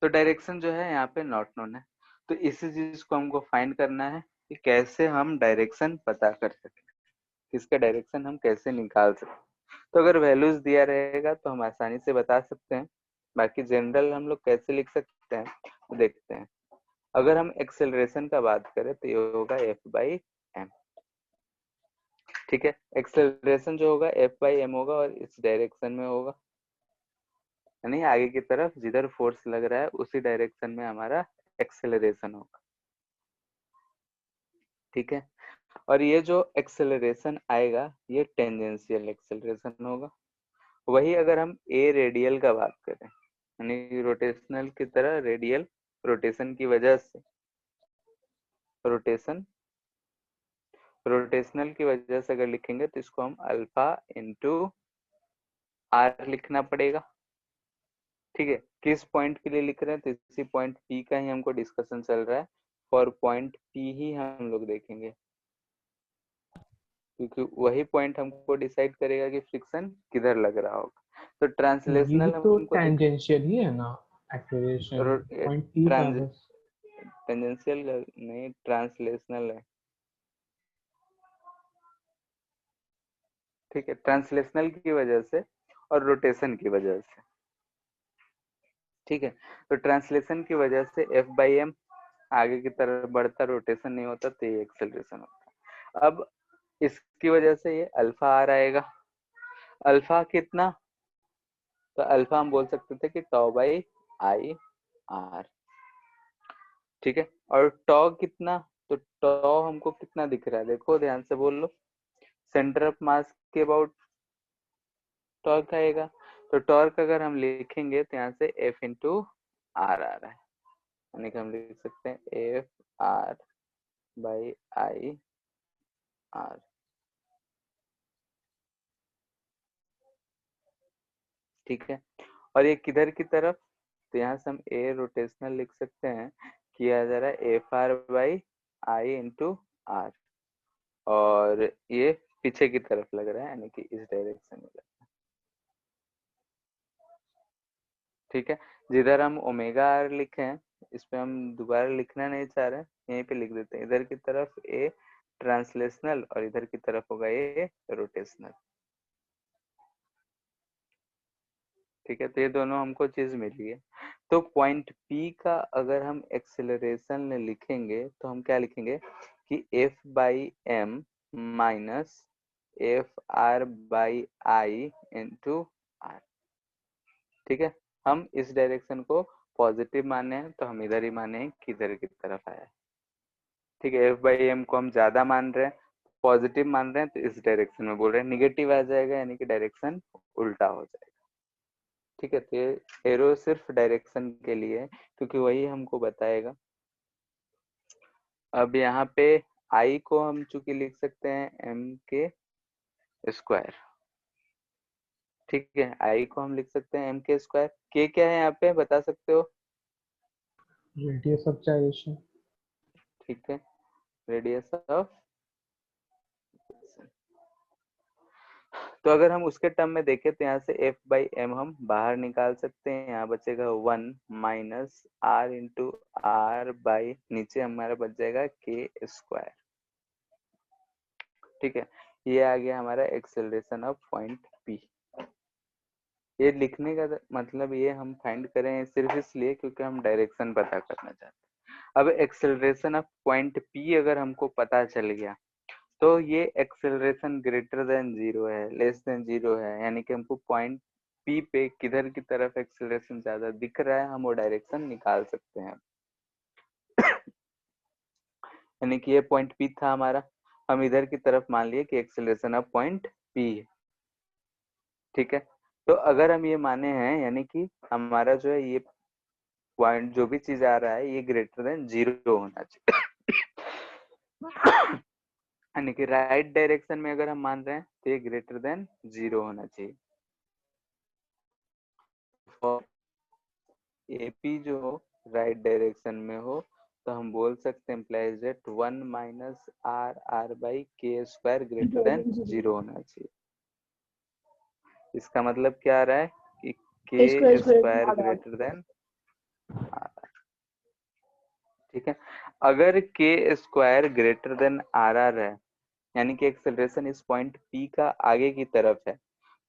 तो डायरेक्शन जो है यहाँ पे नॉट नोन है, तो इसी चीज को हमको फाइंड करना है कि कैसे हम डायरेक्शन पता कर सके, इसका डायरेक्शन हम कैसे निकाल सकते। तो अगर वैल्यूज दिया रहेगा तो हम आसानी से बता सकते हैं, बाकी जनरल हम लोग कैसे लिख सकते हैं तो देखते हैं। अगर हम एक्सेलरेशन का बात करें तो ये होगा F/m। ठीक है, एक्सेलरेशन जो होगा F/m होगा और इस डायरेक्शन में होगा, यानी आगे की तरफ जिधर फोर्स लग रहा है उसी डायरेक्शन में हमारा एक्सेलरेशन होगा। ठीक है, और ये जो एक्सेलरेशन आएगा ये टेंजेंशियल एक्सेलरेशन होगा। वही अगर हम ए रेडियल का बात करें, यानी रोटेशनल की तरह रेडियल रोटेशन की वजह से रोटेशनल की वजह से अगर लिखेंगे तो इसको हम अल्फा इंटू आर लिखना पड़ेगा। ठीक है, किस पॉइंट के लिए लिख रहे हैं तो इसी पॉइंट पी का ही हमको डिस्कशन चल रहा है, फॉर पॉइंट पी ही हम लोग देखेंगे, क्योंकि वही पॉइंट हमको डिसाइड करेगा कि फ्रिक्शन किधर लग रहा होगा। तो ये ट्रांसलेशनल तो हमको देख टेंजेंशियल ही है ना, एक्सेलरेशन पॉइंट पी का है बस। टेंजेंशियल नहीं, ट्रांसलेशनल है। ठीक है, ट्रांसलेशनल की वजह से और रोटेशन की वजह से। ठीक है, तो ट्रांसलेशन की वजह से F/m आगे की तरफ बढ़ता, रोटेशन नहीं होता तो ये एक्सेलरेशन होता। अब इसकी वजह से ये अल्फा आर आएगा। अल्फा कितना? तो अल्फा हम बोल सकते थे कि टॉ बाई आई आर। ठीक है, और टॉ कितना? तो टॉ हमको कितना दिख रहा है, देखो ध्यान से बोल लो, सेंटर ऑफ मास के अबाउट टॉर्क आएगा। तो टॉर्क अगर हम लिखेंगे तो यहाँ से F इंटू आर आ रहा है, यानी कि हम लिख सकते हैं F/I/R। ठीक है, और ये किधर की तरफ? तो यहाँ से हम ए रोटेशनल लिख सकते हैं, किया जा रहा है Fr/I इंटू आर, और ये पीछे की तरफ लग रहा है, यानी कि इस डायरेक्शन में लग रहा है। ठीक है, जिधर हम ओमेगा आर लिखे हैं इस पे हम दोबारा लिखना नहीं चाह रहे हैं, यहीं पे लिख देते हैं, इधर की तरफ ए ट्रांसलेशनल और इधर की तरफ होगा ए रोटेशनल। ठीक है, तो ये दोनों हमको चीज मिली है। तो पॉइंट पी का अगर हम एक्सेलरेशन में लिखेंगे तो हम क्या लिखेंगे कि F/m minus Fr/I into are. ठीक है, हम इस डायरेक्शन को पॉजिटिव माने हैं तो हम इधर ही माने हैं कि इधर की तरफ आया है। ठीक है, F/m को हम ज्यादा मान रहे हैं पॉजिटिव मान रहे हैं तो इस डायरेक्शन में बोल रहे हैं, निगेटिव आ जाएगा यानी कि डायरेक्शन उल्टा हो जाएगा। ठीक है, तो ये एरो सिर्फ डायरेक्शन के लिए है क्योंकि वही हमको बताएगा। अब यहाँ पे आई को हम चूंकि लिख सकते हैं एम के स्क्वायर। ठीक है, आई को हम लिख सकते हैं एम के स्क्वायर। के क्या है यहाँ पे बता सकते हो? Radius of gyration। ठीक है, रेडियस ऑफ। तो अगर हम उसके टर्म में देखें तो यहाँ से एफ बाई एम हम बाहर निकाल सकते हैं। यहाँ बचेगा 1 minus R into R by नीचे हमारा बच जाएगा के स्क्वायर। ठीक है, ये आ गया हमारा एक्सेलरेशन ऑफ पॉइंट पी। ये लिखने का मतलब ये हम फाइंड करें सिर्फ इसलिए क्योंकि हम डायरेक्शन पता करना चाहते हैं। अब एक्सेलरेशन ऑफ पॉइंट पी अगर हमको पता चल गया तो ये एक्सेलरेशन ग्रेटर देन 0 है, लेस देन 0 है, यानी कि हमको पॉइंट पी पे किधर की तरफ एक्सेलरेशन ज्यादा दिख रहा है हम वो डायरेक्शन निकाल सकते हैं। यानी कि ये पॉइंट पी था हमारा, हम इधर की तरफ मान लिए कि एक्सेलरेशन ऑफ पॉइंट पी है। ठीक है, तो अगर हम ये माने हैं यानी कि हमारा जो है ये पॉइंट जो भी चीज आ रहा है ये ग्रेटर देन 0 होना चाहिए। यानी कि राइट डायरेक्शन में अगर हम मान रहे हैं तो ये ग्रेटर देन 0 होना चाहिए। और एपी जो हो राइट डायरेक्शन में हो तो हम बोल सकते हैं implies that 1 minus R R by K square greater than 0 होना चाहिए। इसका मतलब क्या आ रहा है कि के स्क्वायर ग्रेटर देन आर। ठीक है, अगर K square greater than R R है यानी कि एक्सेलरेशन इस पॉइंट पी का आगे की तरफ है,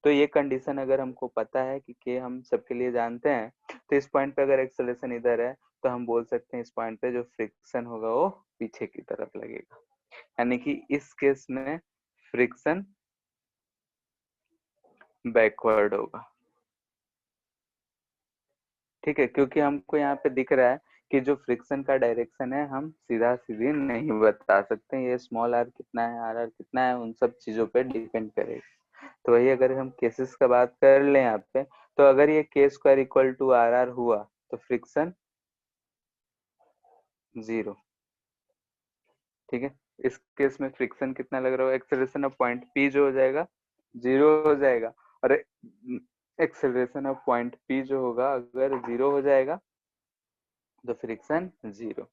तो ये कंडीशन अगर हमको पता है कि के हम सबके लिए जानते हैं, तो इस पॉइंट पे अगर एक्सेलरेशन इधर है तो हम बोल सकते हैं इस पॉइंट पे जो फ्रिक्शन होगा वो पीछे की तरफ लगेगा। यानी कि इस केस में फ्रिक्शन बैकवर्ड होगा। ठीक है, क्योंकि हमको यहाँ पे दिख रहा है कि जो फ्रिक्शन का डायरेक्शन है हम सीधा सीधी नहीं बता सकते, ये स्मॉल आर कितना है आर आर कितना है उन सब चीजों पे डिपेंड करेगा। तो वही अगर हम केसेस का बात कर लें यहाँ पे, तो अगर ये K square equal to R R हुआ तो फ्रिक्शन 0। ठीक है, इस केस में फ्रिक्शन कितना लग रहा है, एक्सेलरेशन ऑफ पॉइंट पी जो हो जाएगा 0 हो जाएगा। और एक्सेलरेशन ऑफ पॉइंट पी जो होगा अगर 0 हो जाएगा तो फ्रिक्शन 0।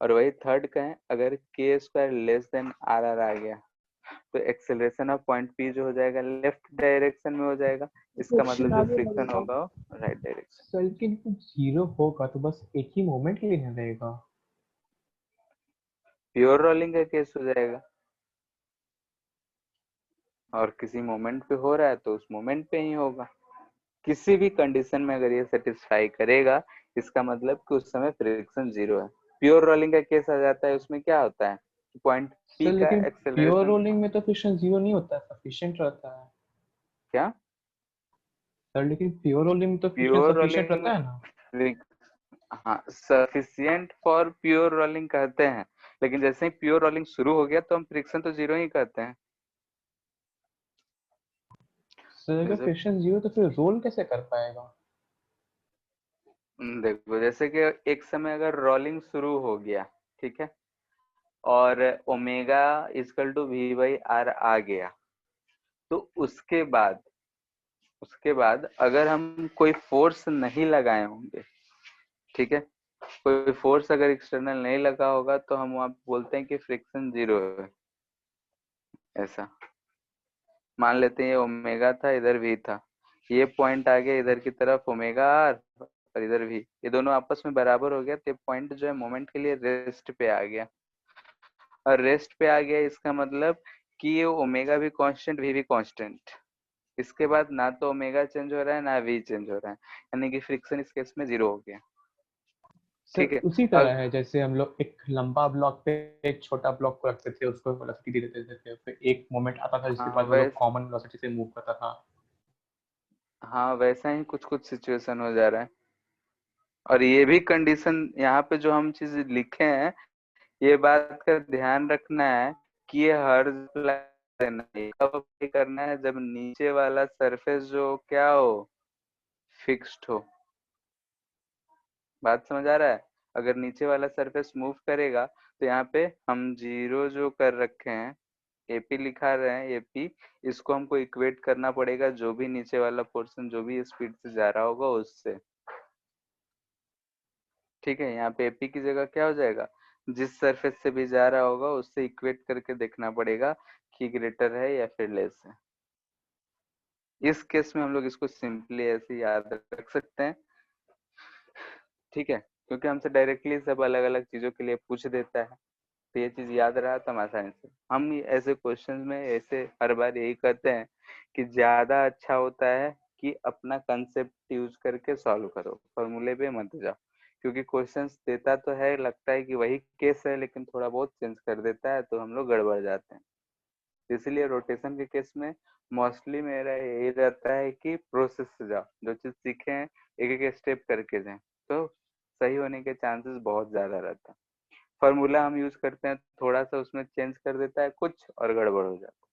और वही थर्ड का है, अगर K square less than R R आ गया तो एक्सेलरेशन ऑफ पॉइंट पी जो हो जाएगा लेफ्ट डायरेक्शन में हो जाएगा। इसका मतलब जो फ्रिक्शन होगा राइट डायरेक्शन। सर लेकिन 0 होगा तो बस एक ही मोमेंट के लिए रहेगा। प्योर रोलिंग का केस हो जाएगा, और किसी मोमेंट पे हो रहा है तो उस मोमेंट पे ही होगा। किसी भी कंडीशन में अगर ये सेटिस्फाई करेगा इसका मतलब कि उस समय फ्रिक्शन 0 है। प्योर रोलिंग का केस आ जाता है, उसमें क्या होता है पॉइंट पी सर का लेकिन प्योर एक्सेलरेशन रोलिंग में तो फ्रिक्शन 0 नहीं होता, सफिशिएंट रहता है। क्या? सर लेकिन प्योर रोलिंग में तो फ्रिक्शन प्योर सफिशिएंट रोलिंग रहता है ना। हाँ सफिशिएंट फॉर प्योर रोलिंग कहते हैं, लेकिन जैसे ही प्योर रोलिंग शुरू हो गया तो हम फ्रिक्शन तो 0 ही कहते हैं। सर अगर जैसे फ्रिक्शन 0 तो फिर रोल कैसे कर पाएगा। देखो, जैसे कि एक समय अगर रोलिंग शुरू हो गया, ठीक है, और omega equal to V by R आ गया, तो उसके बाद अगर हम कोई फोर्स नहीं लगाए होंगे, ठीक है, कोई फोर्स अगर एक्सटर्नल नहीं लगा होगा तो हम वहां बोलते हैं कि फ्रिक्शन 0 है। ऐसा मान लेते हैं ये ओमेगा था, इधर भी था, ये पॉइंट आ गया इधर की तरफ ओमेगा आर और इधर भी, ये दोनों आपस में बराबर हो गया तो पॉइंट जो है मोमेंट के लिए रेस्ट पे आ गया। और रेस्ट पे आ गया इसका मतलब कि ये ओमेगा भी कांस्टेंट वी भी कांस्टेंट। इसके बाद ना तो ओमेगा चेंज हो रहा है ना वी चेंज हो रहा है, यानी कि फ्रिक्शन इस केस में 0 हो गया। ठीक सर है, उसी तरह है जैसे हम लोग एक लंबा ब्लॉक पे एक छोटा ब्लॉक को रखते थे, उसको वेलोसिटी दे देते थे, फिर एक मोमेंट आता था जिसके हाँ बाद वो लोग कॉमन वेलोसिटी से मूव करता था। हाँ वैसा ही कुछ कुछ सिचुएशन हो जा रहा है। और ये भी कंडीशन यहाँ पे जो हम चीज लिखे हैं, ये बात का ध्यान रखना है कि ये हर अप्लाई करना है, कब अप्लाई करना है, जब नीचे वाला सरफेस जो क्या हो, फिक्स्ड हो। बात समझ आ रहा है? अगर नीचे वाला सरफेस मूव करेगा तो यहाँ पे हम जीरो जो कर रखे हैं, एपी लिखा रहे हैं, एपी, इसको हमको इक्वेट करना पड़ेगा जो भी नीचे वाला पोर्शन जो भी स्पीड से जा रहा होगा उससे। ठीक है, यहाँ पे एपी की जगह क्या हो जाएगा, जिस सरफेस से भी जा रहा होगा उससे इक्वेट करके देखना पड़ेगा कि ग्रेटर है या फिर लेस है। इस केस में हम लोग इसको सिंपली ऐसे याद रख सकते हैं। ठीक है, क्योंकि हमसे डायरेक्टली सब अलग अलग चीजों के लिए पूछ देता है, तो ये चीज याद रहा तो हम आसानी से, हम ऐसे क्वेश्चन में ऐसे हर बार यही करते हैं कि ज्यादा अच्छा होता है कि अपना कंसेप्ट यूज करके सॉल्व करो, फॉर्मूले पे मत जाओ, क्योंकि क्वेश्चंस देता तो है, लगता है कि वही केस है, लेकिन थोड़ा बहुत चेंज कर देता है तो हम लोग गड़बड़ जाते हैं। इसलिए रोटेशन के केस में मोस्टली मेरा यही रहता है कि प्रोसेस से जाओ, जो चीज सीखे हैं एक एक स्टेप करके जाए, तो सही होने के चांसेस बहुत ज्यादा रहता है। फॉर्मूला हम यूज करते हैं, थोड़ा सा उसमें चेंज कर देता है कुछ और गड़बड़ हो जाता है।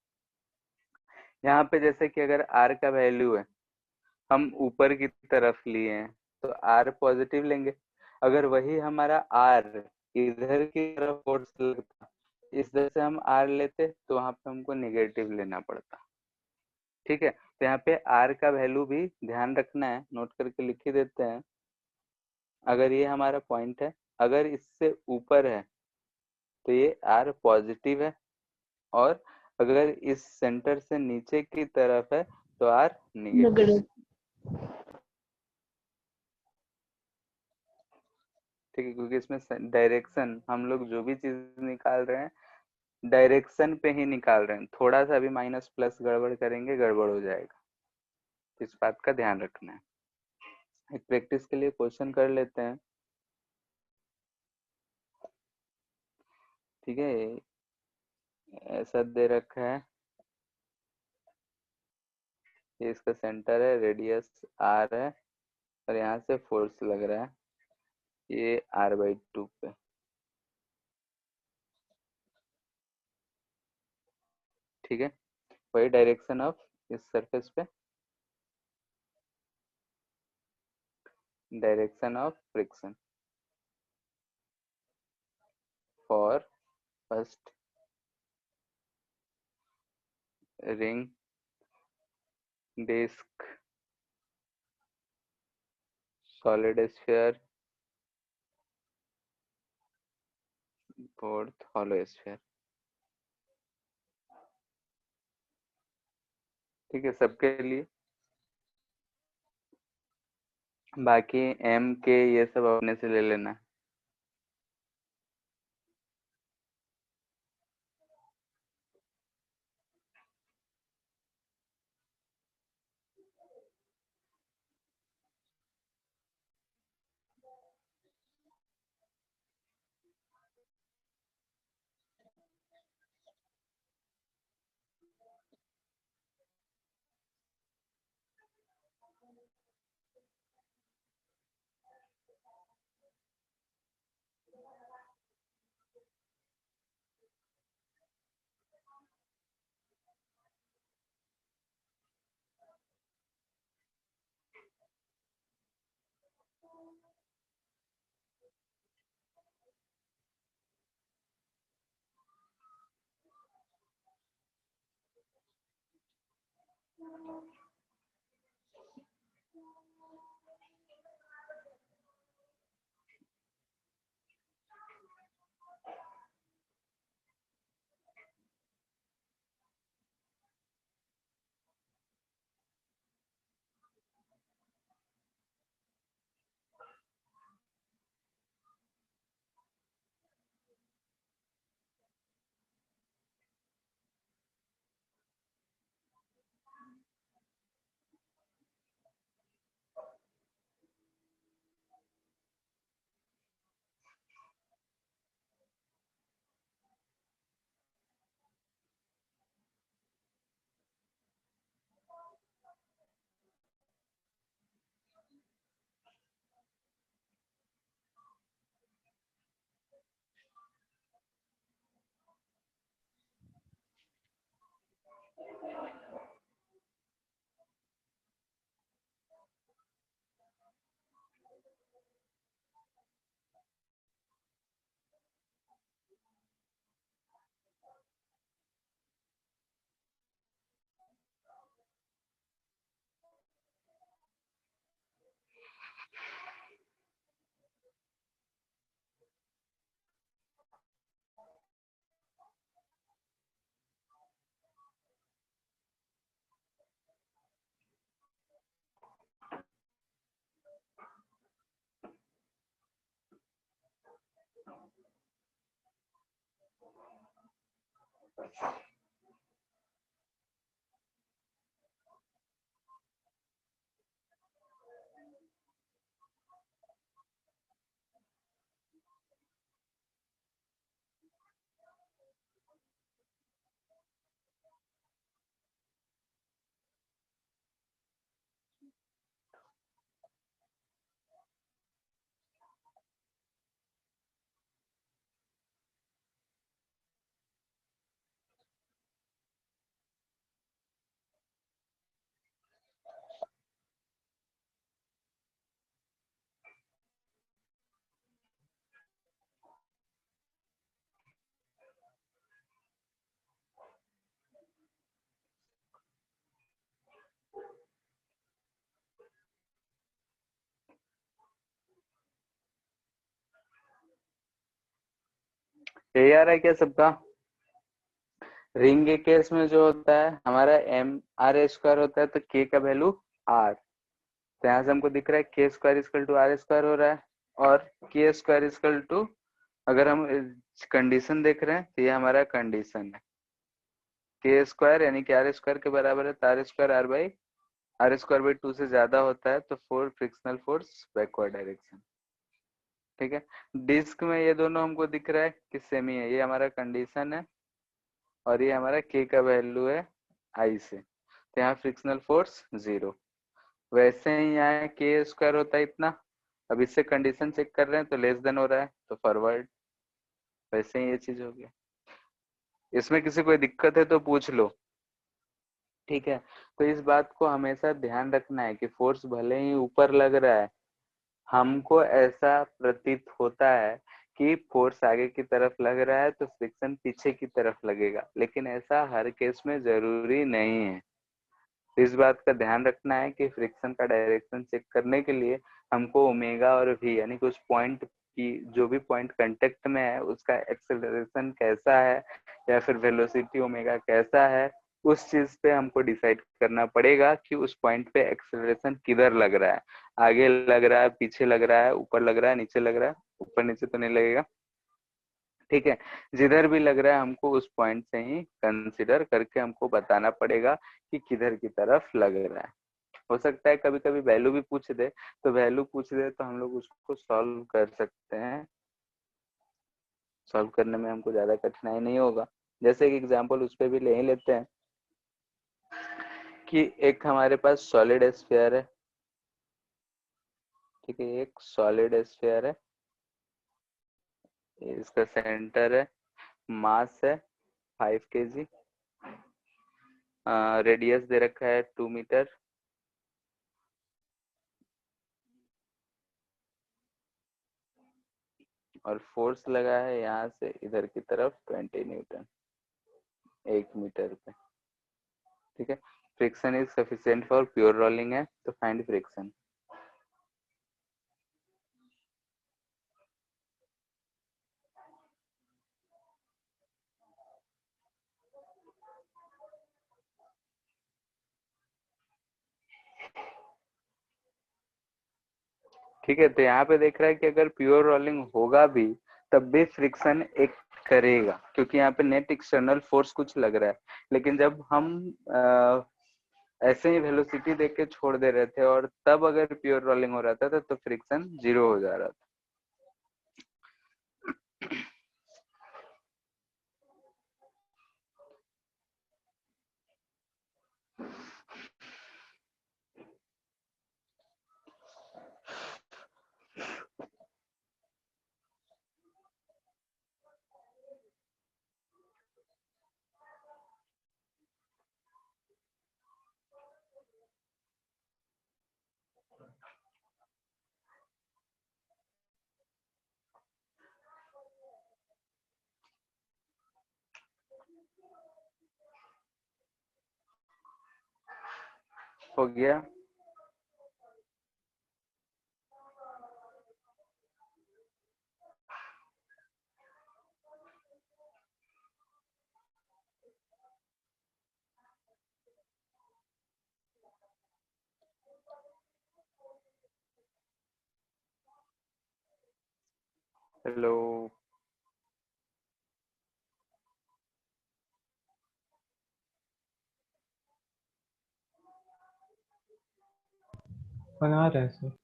यहाँ पे जैसे कि अगर आर का वैल्यू है, हम ऊपर की तरफ लिए हैं तो आर पॉजिटिव लेंगे। अगर वही हमारा आर इधर की तरफ फोर्स लगता, इस तरह से हम आर लेते तो वहां पे हमको निगेटिव लेना पड़ता। ठीक है, तो यहाँ पे आर का वैल्यू भी ध्यान रखना है, नोट करके लिख ही देते हैं। अगर ये हमारा पॉइंट है, अगर इससे ऊपर है तो ये आर पॉजिटिव है, और अगर इस सेंटर से नीचे की तरफ है तो आर नेगेटिव है। नेगेटिव। ठीक है, क्योंकि इसमें डायरेक्शन हम लोग जो भी चीज निकाल रहे हैं डायरेक्शन पे ही निकाल रहे हैं, थोड़ा सा भी माइनस प्लस गड़बड़ करेंगे गड़बड़ हो जाएगा, इस बात का ध्यान रखना है। एक प्रैक्टिस के लिए क्वेश्चन कर लेते हैं। ठीक है, ऐसा दे रखा है, ये इसका सेंटर है, रेडियस आर है, और यहाँ से फोर्स लग रहा है ये r/2 पे। ठीक है, वही डायरेक्शन ऑफ इस सरफेस पे, direction of friction for first ring disc solid sphere fourth hollow sphere. ठीक है, सबके लिए, बाकी एम के ये सब अपने से ले लेना। यही आ रहा है क्या सबका? रिंग के केस में जो होता है हमारा एम आर स्क्वायर होता है, तो के का वैल्यू आर, तो यहाँ से हमको दिख रहा है K square equal to R square हो रहा है, और के स्क्वायर इक्वल टू, अगर हम कंडीशन देख रहे हैं तो ये हमारा कंडीशन है, के स्क्वायर यानी कि आर स्क्वायर के बराबर है, तो आर स्क्वायर बाई 2 से ज्यादा होता है तो फ्रिक्शनल फोर्स बैकवर्ड डायरेक्शन। ठीक है, डिस्क में ये दोनों हमको दिख रहा है कि सेमी है, ये हमारा कंडीशन है और ये हमारा के का वैल्यू है आई से, तो यहाँ फ्रिक्शनल फोर्स 0। वैसे ही यहाँ के स्क्वायर होता है इतना, अब इससे कंडीशन चेक कर रहे हैं तो लेस देन हो रहा है तो फॉरवर्ड, वैसे ही ये चीज हो गया। इसमें किसी कोई दिक्कत है तो पूछ लो। ठीक है, तो इस बात को हमेशा ध्यान रखना है कि फोर्स भले ही ऊपर लग रहा है, हमको ऐसा प्रतीत होता है कि फोर्स आगे की तरफ लग रहा है तो फ्रिक्शन पीछे की तरफ लगेगा, लेकिन ऐसा हर केस में जरूरी नहीं है। इस बात का ध्यान रखना है कि फ्रिक्शन का डायरेक्शन चेक करने के लिए हमको ओमेगा और वी यानी कि उस पॉइंट की, जो भी पॉइंट कांटेक्ट में है उसका एक्सेलरेशन कैसा है या फिर वेलोसिटी ओमेगा कैसा है, उस चीज पे हमको डिसाइड करना पड़ेगा कि उस पॉइंट पे एक्सेलरेशन किधर लग रहा है, आगे लग रहा है, पीछे लग रहा है, ऊपर लग रहा है, नीचे लग रहा है। ऊपर नीचे तो नहीं लगेगा, ठीक है, जिधर भी लग रहा है हमको उस पॉइंट से ही कंसीडर करके हमको बताना पड़ेगा कि किधर की तरफ लग रहा है। हो सकता है कभी कभी वैल्यू भी पूछ दे, तो वैल्यू पूछ दे तो हम लोग उसको सॉल्व कर सकते हैं, सॉल्व करने में हमको ज्यादा कठिनाई नहीं होगा। जैसे एक एग्जांपल उस पर भी ले ही लेते हैं कि एक हमारे पास सॉलिड स्फीयर है, ठीक है, एक सॉलिड स्फीयर है, इसका सेंटर है, मास है 5 kg, रेडियस दे रखा है 2 मीटर, और फोर्स लगा है यहाँ से इधर की तरफ 20 न्यूटन 1 मीटर पे। ठीक है, friction is sufficient for pure rolling है, तो फाइंड फ्रिक्शन। ठीक है, तो यहाँ पे देख रहा है कि अगर प्योर रोलिंग होगा भी तब भी फ्रिक्शन एक करेगा, क्योंकि यहाँ पे नेट एक्सटर्नल फोर्स कुछ लग रहा है, लेकिन जब हम ऐसे ही वेलोसिटी देख के छोड़ दे रहे थे और तब अगर प्योर रोलिंग हो रहा था तो फ्रिक्शन 0 हो जा रहा था। हो गया? हेलो, बना रहे हैं सर।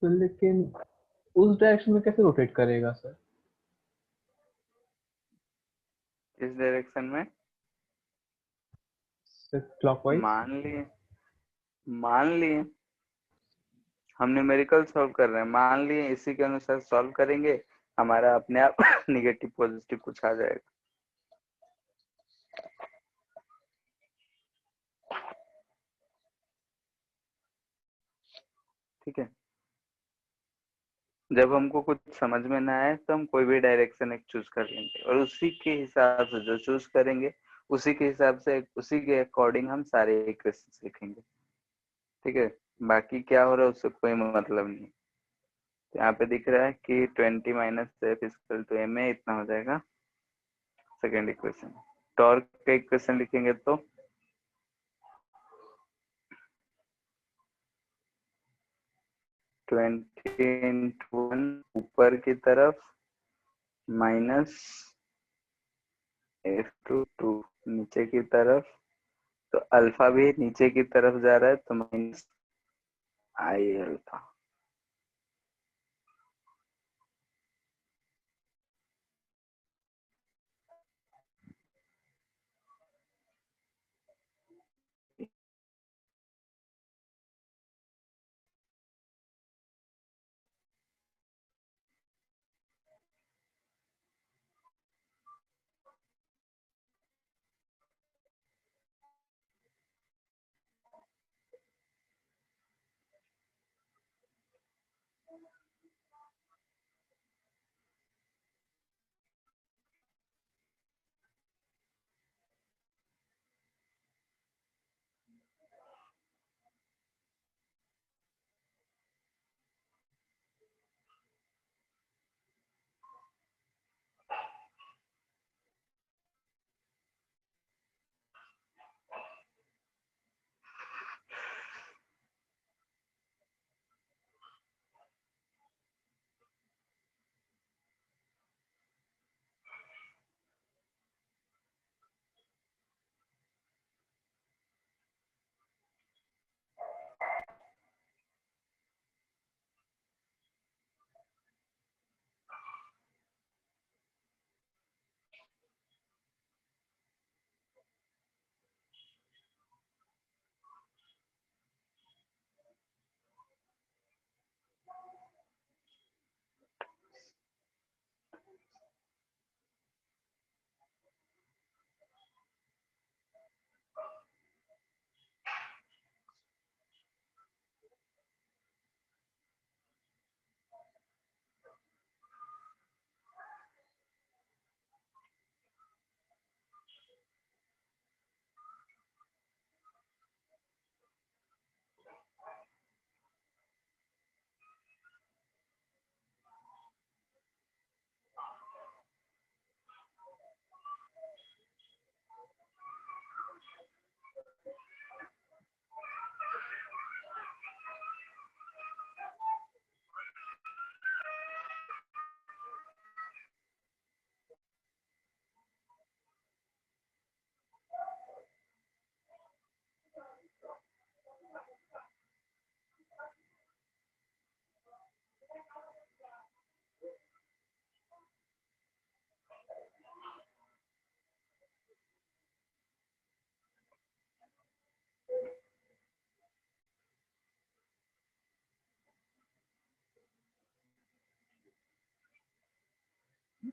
तो लेकिन उस डायरेक्शन में कैसे रोटेट करेगा सर? किस डायरेक्शन में? Sir clockwise. मान लिए हम न्यूमेरिकल सॉल्व कर रहे हैं, मान लिए इसी के अनुसार सॉल्व करेंगे, हमारा अपने आप निगेटिव पॉजिटिव कुछ आ जाएगा। ठीक है, जब हमको कुछ समझ में ना आए तो हम कोई भी डायरेक्शन एक चूज कर लेंगे और उसी के हिसाब से जो चूज करेंगे उसी के हिसाब से उसी के अकॉर्डिंग हम सारे इक्वेशंस लिखेंगे। ठीक है, बाकी क्या हो रहा है उससे कोई मतलब नहीं। तो यहाँ पे दिख रहा है कि 20 minus F equal to M A, इतना हो जाएगा सेकेंड इक्वेशन। टॉर्क का इक्वेशन लिखेंगे तो 20 इंटू 1 ऊपर की तरफ माइनस एफ टू 2 नीचे की तरफ, तो अल्फा भी नीचे की तरफ जा रहा है तो माइनस आई अल्फा।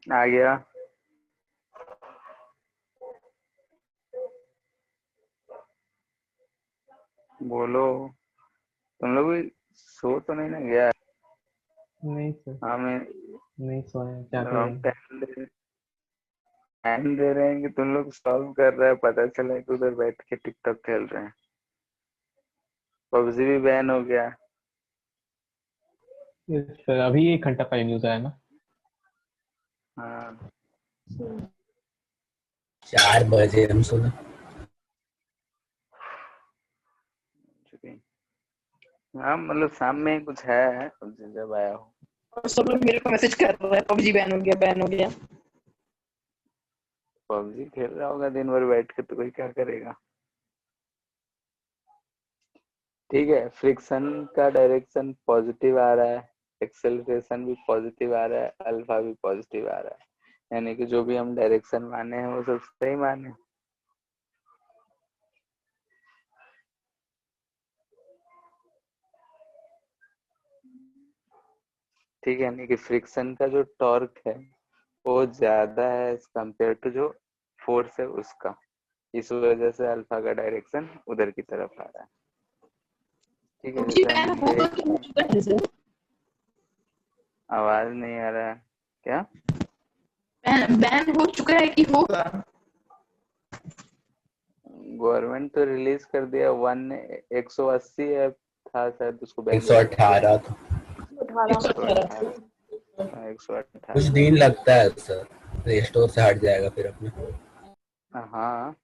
आ गया। बोलो, तुम लोग भी सो तो नहीं ना गया? नहीं सर, हाँ मैं नहीं सोए, क्या हम करें। टाइम दे रहे हैं कि तुम लोग सॉल्व कर रहे हैं, पता चला कि उधर बैठ के टिकटॉक खेल रहे हैं। पबजी भी बैन हो गया। यस सर, अभी 1 घंटा पहले न्यूज आया ना। हाँ 4 बजे हम सुना। हाँ मतलब शाम में कुछ है जब आया हो। और सब लोग मेरे को मैसेज कर रहे हैं पबजी बैन हो गया, बैन हो गया। पबजी खेल रहा होगा दिन भर बैठ के, तो कोई क्या करेगा। ठीक है, फ्रिक्शन का डायरेक्शन पॉजिटिव आ रहा है, एक्सेलरेशन भी पॉजिटिव आ रहा है, अल्फा भी पॉजिटिव आ रहा है, यानी कि जो भी हम डायरेक्शन माने हैं वो सब सही माने। ठीक है, यानी कि फ्रिक्शन का जो टॉर्क है वो ज्यादा है एज कम्पेयर टू जो फोर्स है उसका, इस वजह से अल्फा का डायरेक्शन उधर की तरफ आ रहा है। ठीक है, पबजी जैसे बैन हम होगा कि हो देख, चुका है सर? आवाज नहीं आ रहा है क्या? बैन हो चुका है कि होगा? गवर्नमेंट तो रिलीज कर दिया, 180 ऐप था शायद, उसको बैन कर दिया। 118 तो 118। 118, 118। कुछ दिन लगता है सर, प्ले स्टोर से हट जाएगा फिर अपने। हाँ,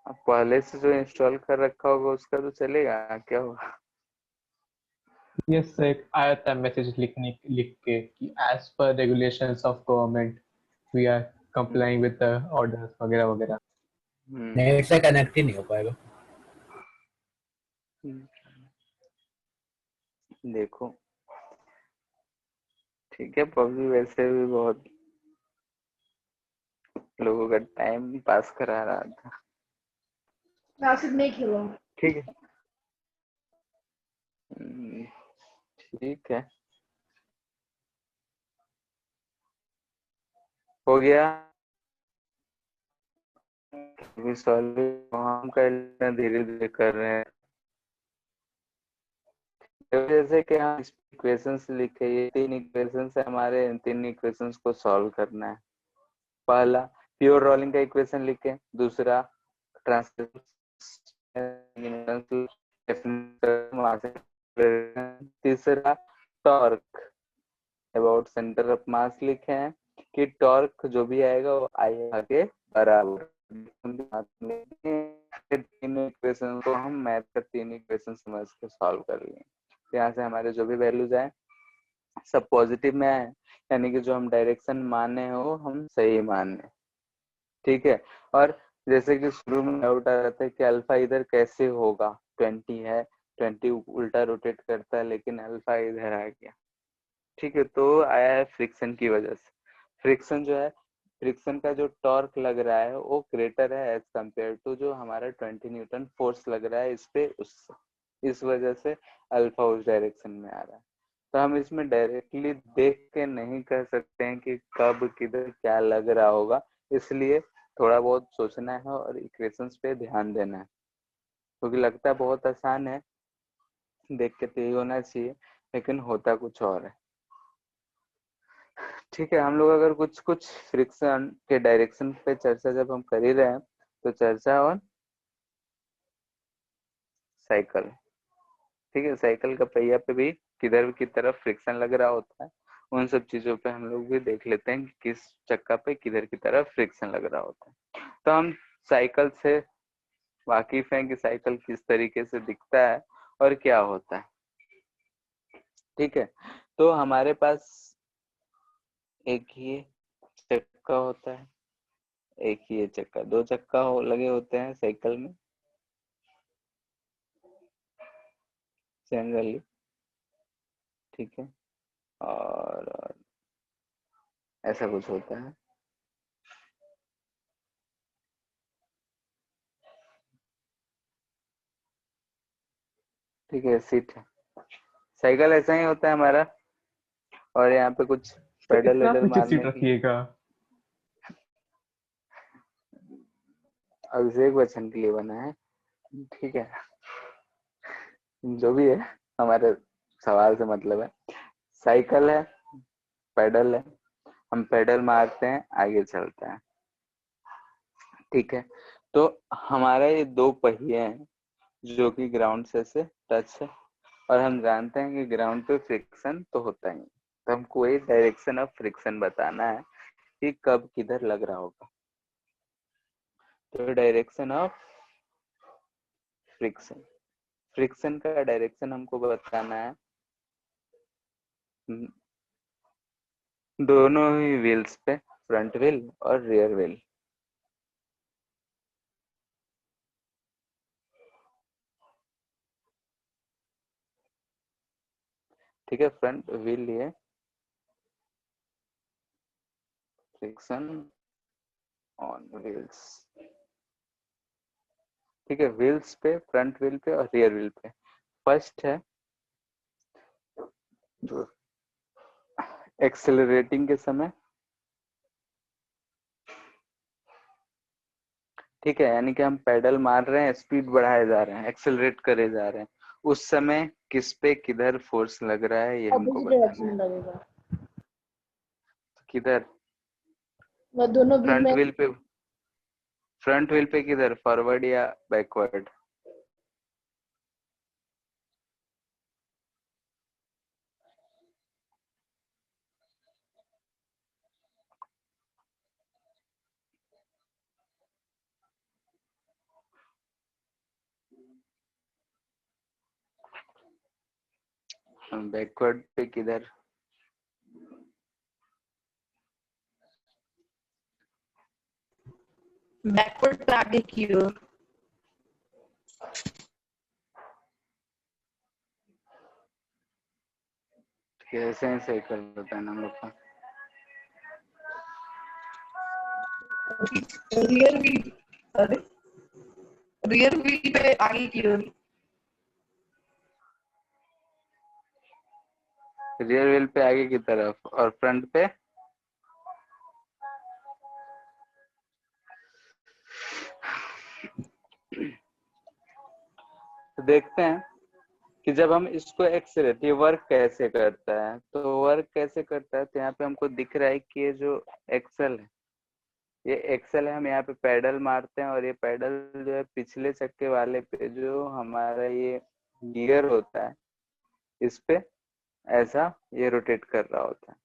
अब पहले से जो इंस्टॉल कर रखा होगा उसका तो चलेगा, क्या होगा। यस सर, एक आया था मैसेज लिख के कि as per regulations of government we are complying with the orders वगैरह वगैरह। नेट से कनेक्ट ही नहीं हो पाएगा। देखो ठीक है, पबजी वैसे भी बहुत लोगों का टाइम पास करा रहा था। नासिक नहीं खेला। ठीक है। हम्म, ठीक है, हो गया। अभी सॉल्व हम कर रहे हैं, धीरे धीरे कर रहे हैं। जैसे कि हम इक्वेशंस लिखे, ये 3 इक्वेशंस है हमारे, इन 3 इक्वेशंस को सॉल्व करना है। पहला प्योर रोलिंग का इक्वेशन लिखे, दूसरा तीसरा टॉर्क अबाउट सेंटर ऑफ मास लिखे हैं कि टॉर्क जो भी आएगा वो आएगा के बराबर। तीन इक्वेशन को हम मैथ का 3 इक्वेशन समझ के सॉल्व कर लिए। यहाँ से हमारे जो भी वैल्यूज आए सब पॉजिटिव में आए, यानी कि जो हम डायरेक्शन माने हो हम सही माने। ठीक है, और जैसे कि शुरू में डाउट आ रहा था कि अल्फा इधर कैसे होगा, 20 है, 20 उल्टा रोटेट करता है, लेकिन अल्फा इधर आ गया। ठीक है, तो आया है फ्रिक्शन की वजह से। फ्रिक्शन जो है, फ्रिक्शन का जो टॉर्क लग रहा है वो ग्रेटर है एज कम्पेयर टू जो हमारा 20 न्यूटन फोर्स लग रहा है इस पे, उससे, इस वजह से अल्फा उस डायरेक्शन में आ रहा है। तो हम इसमें डायरेक्टली देख के नहीं कह सकते हैं कि कब किधर क्या लग रहा होगा, इसलिए थोड़ा बहुत सोचना है और इक्वेशंस पे ध्यान देना है, क्योंकि लगता है बहुत आसान है, देख के तो यही होना चाहिए, लेकिन होता कुछ और है। ठीक है, हम लोग अगर कुछ कुछ फ्रिक्शन के डायरेक्शन पे चर्चा जब हम कर ही रहे हैं, तो चर्चा ऑन साइकिल। ठीक है, साइकिल का पहिया पे भी किधर की तरफ फ्रिक्शन लग रहा होता है, उन सब चीजों पे हम लोग भी देख लेते हैं कि किस चक्का पे किधर की तरफ फ्रिक्शन लग रहा होता है। तो हम साइकिल से वाकिफ हैं कि साइकिल किस तरीके से दिखता है और क्या होता है। ठीक है, तो हमारे पास एक ही चक्का होता है, एक ही चक्का, 2 चक्का लगे होते हैं साइकिल में जनरली। ठीक है, और ऐसा कुछ होता है। ठीक है, सीट है, साइकिल ऐसा ही होता है हमारा, और यहाँ पे कुछ तो पेडल इतना वेडल पीछे सीट मारने की। रखिएगा। अभिषेक बच्चन के लिए बना है, ठीक है, जो भी है, हमारे सवाल से मतलब है। साइकिल है, पेडल है, हम पेडल मारते हैं, आगे चलते हैं, ठीक है। तो हमारा ये दो पहिए हैं जो कि ग्राउंड से टच है, और हम जानते हैं कि ग्राउंड पे फ्रिक्शन तो होता ही है। तो हमको ये डायरेक्शन ऑफ फ्रिक्शन बताना है कि कब किधर लग रहा होगा। तो डायरेक्शन ऑफ फ्रिक्शन, फ्रिक्शन का डायरेक्शन हमको बताना है दोनों ही व्हील्स पे, फ्रंट व्हील और रियर व्हील। ठीक है, फ्रंट व्हील लिए फ्रिक्शन ऑन व्हील्स, ठीक है, व्हील्स पे, फ्रंट व्हील पे और रियर व्हील पे। फर्स्ट है तो एक्सेलरेटिंग के समय, ठीक है, यानी कि हम पेडल मार रहे हैं, स्पीड बढ़ाए जा रहे हैं, एक्सेलरेट करे जा रहे हैं, उस समय किस पे किधर फोर्स लग रहा है ये हमको ऑपोजिट बताना डायरेक्शन है। में लगेगा। किधर? मैं दोनों व्हील फ्रंट में। व्हील पे, फ्रंट व्हील पे किधर, फॉरवर्ड या बैकवर्ड? बैकवर्ड पे किधर? बैकवर्ड पे आगे की ओर। ऐसे ही साइकिल होता है ना हम लोग का। रियर व्हील, अरे रियर व्हील पे आगे की ओर। रियर व्हील पे आगे की तरफ, और फ्रंट पे तो देखते हैं कि जब हम इसको एक्सेलरेट, ये वर्क कैसे करता है। तो वर्क कैसे करता है, तो यहाँ पे हमको दिख रहा है कि ये जो एक्सल है, ये एक्सल है, हम यहाँ पे पैडल मारते हैं, और ये पैडल जो है पिछले चक्के वाले पे जो हमारा ये गियर होता है, इस पे ऐसा ये रोटेट कर रहा होता है,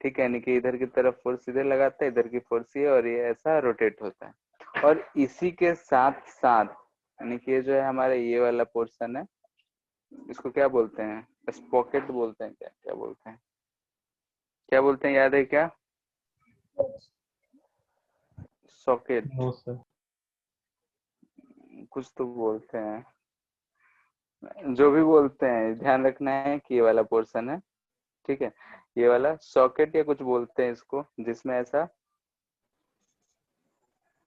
ठीक है, यानी कि इधर की तरफ फोर्स इधर लगाता है, इधर की फोर्स ये, और ये ऐसा रोटेट होता है। और इसी के साथ साथ, यानी कि ये जो है हमारा ये वाला पोर्शन है, इसको क्या बोलते हैं, स्पॉकेट बोलते हैं, क्या क्या बोलते हैं, क्या बोलते हैं, याद है क्या? Socket, no sir. कुछ तो बोलते हैं, जो भी बोलते हैं, ध्यान रखना है कि ये वाला पोर्शन है, ठीक है, ये वाला सॉकेट या कुछ बोलते हैं इसको, जिसमें ऐसा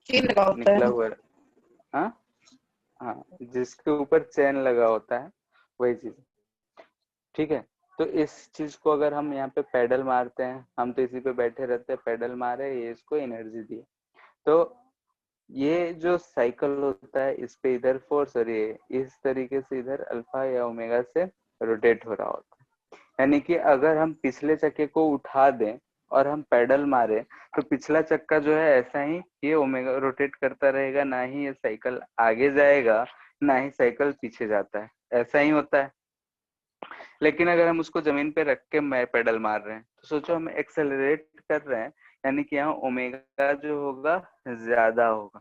चेन लगा होता निकला है। हुआ है। हाँ हाँ, जिसके ऊपर चैन लगा होता है, वही चीज, ठीक है। तो इस चीज को अगर हम यहाँ पे पैडल मारते हैं, हम तो इसी पे बैठे रहते हैं, पैडल मारे, ये इसको एनर्जी दी, तो ये जो साइकिल होता है, इस पे इधर फोर्स, और ये इस तरीके से इधर अल्फा या ओमेगा से रोटेट हो रहा होता है। यानी कि अगर हम पिछले चक्के को उठा दें और हम पैडल मारे, तो पिछला चक्का जो है ऐसा ही ये ओमेगा रोटेट करता रहेगा, ना ही ये साइकिल आगे जाएगा, ना ही साइकिल पीछे जाता है, ऐसा ही होता है। लेकिन अगर हम उसको जमीन पे रख के मैं पेडल मार रहे हैं, तो सोचो हम एक्सेलरेट कर रहे हैं, यानी कि यहाँ ओमेगा जो होगा ज्यादा होगा,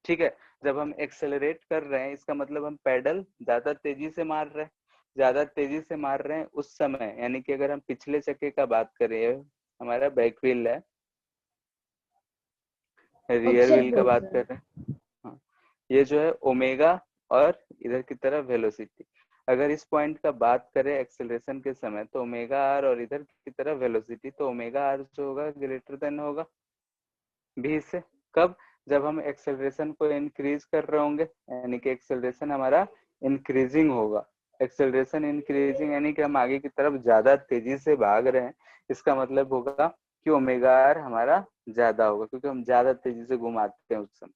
ठीक है। जब हम एक्सेलरेट कर रहे हैं, इसका मतलब हम पेडल ज्यादा तेजी से मार रहे हैं, ज्यादा तेजी से मार रहे हैं उस समय, यानी कि अगर हम पिछले चक्के का बात करें, हमारा बैक व्हील है, रियर अक्सर व्हील का बोलते बात कर हैं। रहे हैं, हाँ, ये जो है ओमेगा, और इधर की तरफ वेलोसिटी। अगर इस पॉइंट का बात करें एक्सेलरेशन के समय, तो ओमेगा आर, और इधर की तरफ वेलोसिटी, तो ओमेगा आर जो होगा ग्रेटर देन होगा भी से। कब? जब हम एक्सेलरेशन को इंक्रीज कर रहे होंगे, यानी कि एक्सेलरेशन हमारा इंक्रीजिंग होगा, एक्सेलरेशन इंक्रीजिंग यानी कि हम आगे की तरफ ज्यादा तेजी से भाग रहे हैं, इसका मतलब होगा कि ओमेगा आर हमारा ज्यादा होगा क्योंकि हम ज्यादा तेजी से घुमाते हैं उस समय।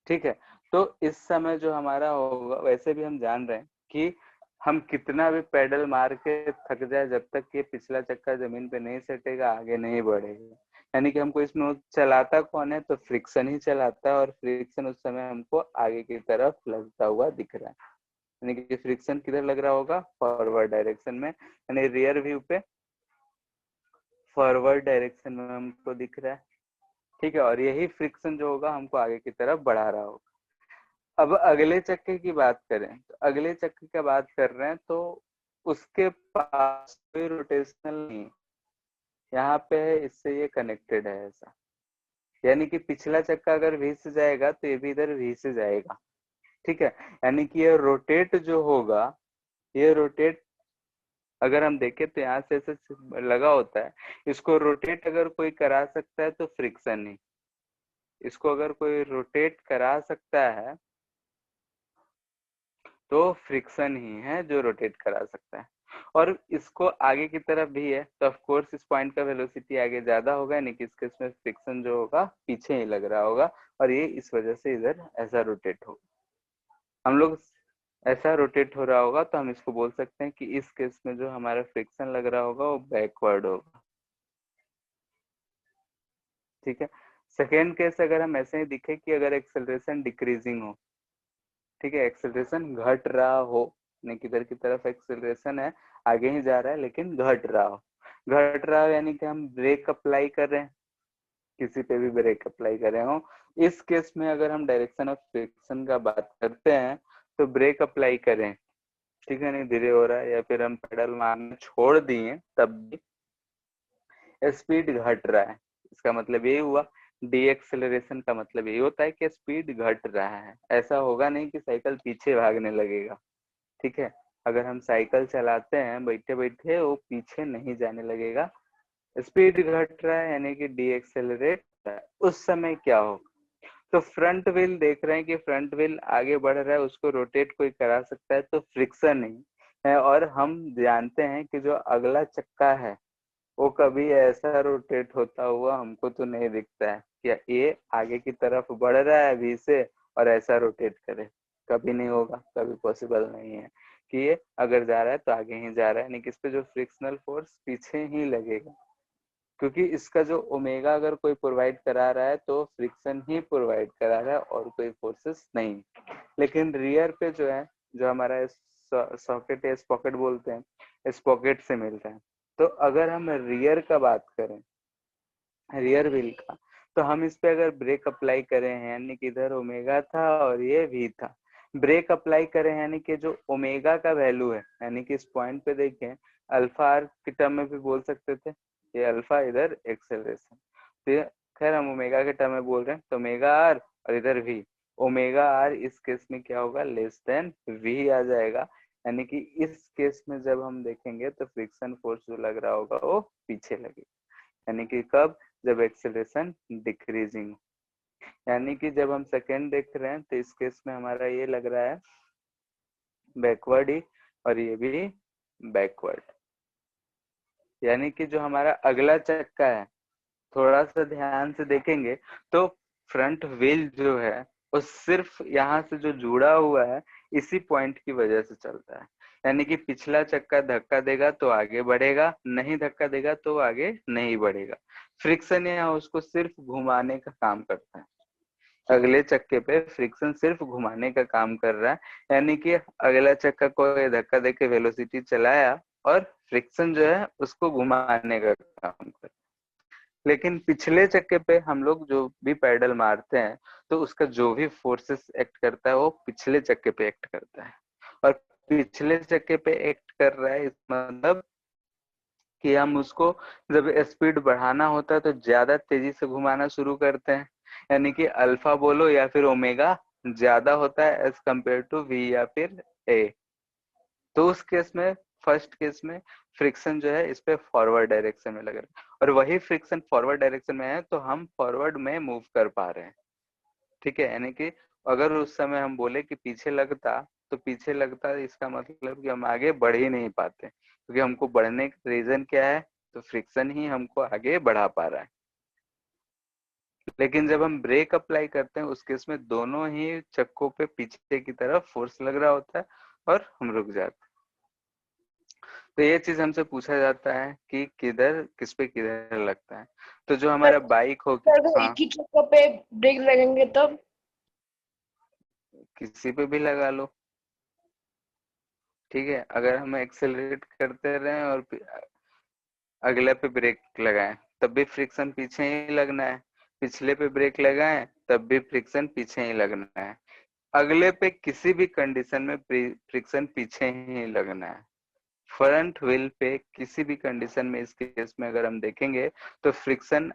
ठीक है, तो इस समय जो हमारा होगा, वैसे भी हम जान रहे हैं कि हम कितना भी पेडल मार के थक जाए, जब तक ये पिछला चक्का जमीन पे नहीं सटेगा आगे नहीं बढ़ेगा। यानी कि हमको इसमें चलाता कौन है, तो फ्रिक्शन ही चलाता है, और फ्रिक्शन उस समय हमको आगे की तरफ लगता हुआ दिख रहा है। यानी कि फ्रिक्शन किधर लग रहा होगा, फॉरवर्ड डायरेक्शन में, यानी रियर व्यू पे फॉरवर्ड डायरेक्शन में हमको दिख रहा है। ठीक है, और यही फ्रिक्शन जो होगा हमको आगे की तरफ बढ़ा रहा होगा। अब अगले चक्के की बात करें, तो अगले चक्के की बात कर रहे हैं, तो उसके पास कोई रोटेशनल नहीं, यहाँ पे है, इससे ये कनेक्टेड है ऐसा। यानी कि पिछला चक्का अगर वी से जाएगा तो ये भी इधर वी से जाएगा। ठीक है, यानी कि ये रोटेट जो होगा, ये रोटेट अगर हम देखें तो यहाँ से ऐसे लगा होता है, इसको रोटेट अगर कोई करा सकता है तो फ्रिक्शन ही, इसको अगर कोई रोटेट करा सकता है तो फ्रिक्शन ही है जो रोटेट करा सकता है। और इसको आगे की तरफ भी है, तो ऑफ कोर्स इस पॉइंट का वेलोसिटी आगे ज्यादा होगा, यानी कि इसके इसमें फ्रिक्शन जो होगा पीछे ही लग रहा होगा, और ये इस वजह से इधर ऐसा रोटेट होगा। हम लोग ऐसा रोटेट हो रहा होगा तो हम इसको बोल सकते हैं कि इस केस में जो हमारा फ्रिक्शन लग रहा होगा वो बैकवर्ड होगा। ठीक है, सेकेंड केस अगर हम ऐसे ही दिखे कि अगर एक्सेलरेशन डिक्रीजिंग हो, ठीक है, एक्सेलरेशन घट रहा हो, नहीं किधर की तरफ एक्सेलरेशन है, आगे ही जा रहा है लेकिन घट रहा हो, घट रहा हो यानी कि हम ब्रेक अप्लाई कर रहे हैं, किसी पे भी ब्रेक अप्लाई कर रहे हो, इस केस में अगर हम डायरेक्शन ऑफ फ्रिक्शन का बात करते हैं तो ब्रेक अप्लाई करें, ठीक है, नहीं धीरे हो रहा है या फिर हम पेडल मारना छोड़ दिए तब भी स्पीड घट रहा है, इसका मतलब यही हुआ। डी एक्सेलरेशन का मतलब यही होता है कि स्पीड घट रहा है, ऐसा होगा नहीं कि साइकिल पीछे भागने लगेगा। ठीक है, अगर हम साइकिल चलाते हैं बैठे बैठे, वो पीछे नहीं जाने लगेगा, स्पीड घट रहा है यानी कि डी एक्सेलरेट रहा है। उस समय क्या हो, तो फ्रंट व्हील देख रहे हैं कि फ्रंट व्हील आगे बढ़ रहा है, उसको रोटेट कोई करा सकता है तो फ्रिक्शन नहीं है, और हम जानते हैं कि जो अगला चक्का है वो कभी ऐसा रोटेट होता हुआ हमको तो नहीं दिखता है कि ये आगे की तरफ बढ़ रहा है अभी से और ऐसा रोटेट करे, कभी नहीं होगा, कभी पॉसिबल नहीं है कि ये अगर जा रहा है तो आगे ही जा रहा है, नहीं कि इस पे जो फ्रिक्शनल फोर्स पीछे ही लगेगा, क्योंकि इसका जो ओमेगा अगर कोई प्रोवाइड करा रहा है तो फ्रिक्शन ही प्रोवाइड करा रहा है और कोई फोर्सेस नहीं। लेकिन रियर पे जो है, जो हमारा सॉकेट है, स्पॉकेट बोलते हैं, स्पॉकेट से मिलता है। तो अगर हम रियर का बात करें, रियर व्हील का, तो हम इस पे अगर ब्रेक अप्लाई करें हैं, यानी कि इधर ओमेगा था और ये वी था, ब्रेक अप्लाई करें यानी कि जो ओमेगा का वैल्यू है, यानी कि इस पॉइंट पे देखें, अल्फा आर की टर्म में भी बोल सकते थे, ये अल्फा इधर एक्सेलरेशन, तो खैर हम ओमेगा के टर्म में बोल रहे हैं, तो ओमेगा आर और इधर वी, ओमेगा आर इस केस में क्या होगा, लेस देन वी आ जाएगा, यानी कि इस केस में जब हम देखेंगे तो फ्रिक्शन फोर्स जो लग रहा होगा वो पीछे लगेगा, यानी कि कब, जब एक्सेलरेशन डिक्रीजिंग, यानी कि जब हम सेकेंड देख रहे हैं तो इस केस में हमारा ये लग रहा है बैकवर्ड ही, और ये भी बैकवर्ड, यानी कि जो हमारा अगला चक्का है, थोड़ा सा ध्यान से देखेंगे तो फ्रंट व्हील जो है वो सिर्फ यहाँ से जो जुड़ा हुआ है इसी पॉइंट की वजह से चलता है, यानी कि पिछला चक्का धक्का देगा तो आगे बढ़ेगा, नहीं धक्का देगा तो आगे नहीं बढ़ेगा। फ्रिक्शन यहाँ उसको सिर्फ घुमाने का काम करता है, अगले चक्के पे फ्रिक्शन सिर्फ घुमाने का काम कर रहा है, यानी कि अगला चक्का को धक्का देके वेलोसिटी चलाया और फ्रिक्शन जो है उसको घुमाने का काम कर, लेकिन पिछले चक्के पे हम लोग जो भी पैडल मारते हैं तो उसका जो भी फोर्सेस एक्ट करता है वो पिछले चक्के पे एक्ट करता है, और पिछले चक्के पे एक्ट कर रहा है, इस मतलब कि हम उसको जब स्पीड बढ़ाना होता है तो ज्यादा तेजी से घुमाना शुरू करते हैं, यानी कि अल्फा बोलो या फिर ओमेगा ज्यादा होता है एज कम्पेयर टू वी या फिर ए, तो उस केस में, फर्स्ट केस में फ्रिक्शन जो है इस पे फॉरवर्ड डायरेक्शन में लग रहा है, और वही फ्रिक्शन फॉरवर्ड डायरेक्शन में है तो हम फॉरवर्ड में मूव कर पा रहे हैं। ठीक है, यानी कि अगर उस समय हम बोले कि पीछे लगता तो पीछे लगता है, इसका मतलब कि हम आगे बढ़ ही नहीं पाते, क्योंकि हमको बढ़ने का रीजन क्या है, तो फ्रिक्शन ही हमको आगे बढ़ा पा रहा है। लेकिन जब हम ब्रेक अप्लाई करते हैं उस केस में दोनों ही चक्कों पे पीछे की तरफ फोर्स लग रहा होता है और हम रुक जाते हैं। तो ये चीज हमसे पूछा जाता है कि किधर किस पे किधर लगता है। तो जो हमारा बाइक हो, अगर हाँ एक ही चक्कर पे ब्रेक लगेंगे तब किसी पे भी लगा लो, ठीक है। अगर हम एक्सेलरेट करते रहें और अगले पे ब्रेक लगाएं तब भी फ्रिक्शन पीछे ही लगना है, पिछले पे ब्रेक लगाएं तब भी फ्रिक्शन पीछे ही लगना है, अगले पे किसी भी कंडीशन में फ्रिक्शन पीछे ही लगना है। फ्रंट व्हील पे किसी भी कंडीशन में, इस केस में अगर हम देखेंगे तो फ्रिक्शन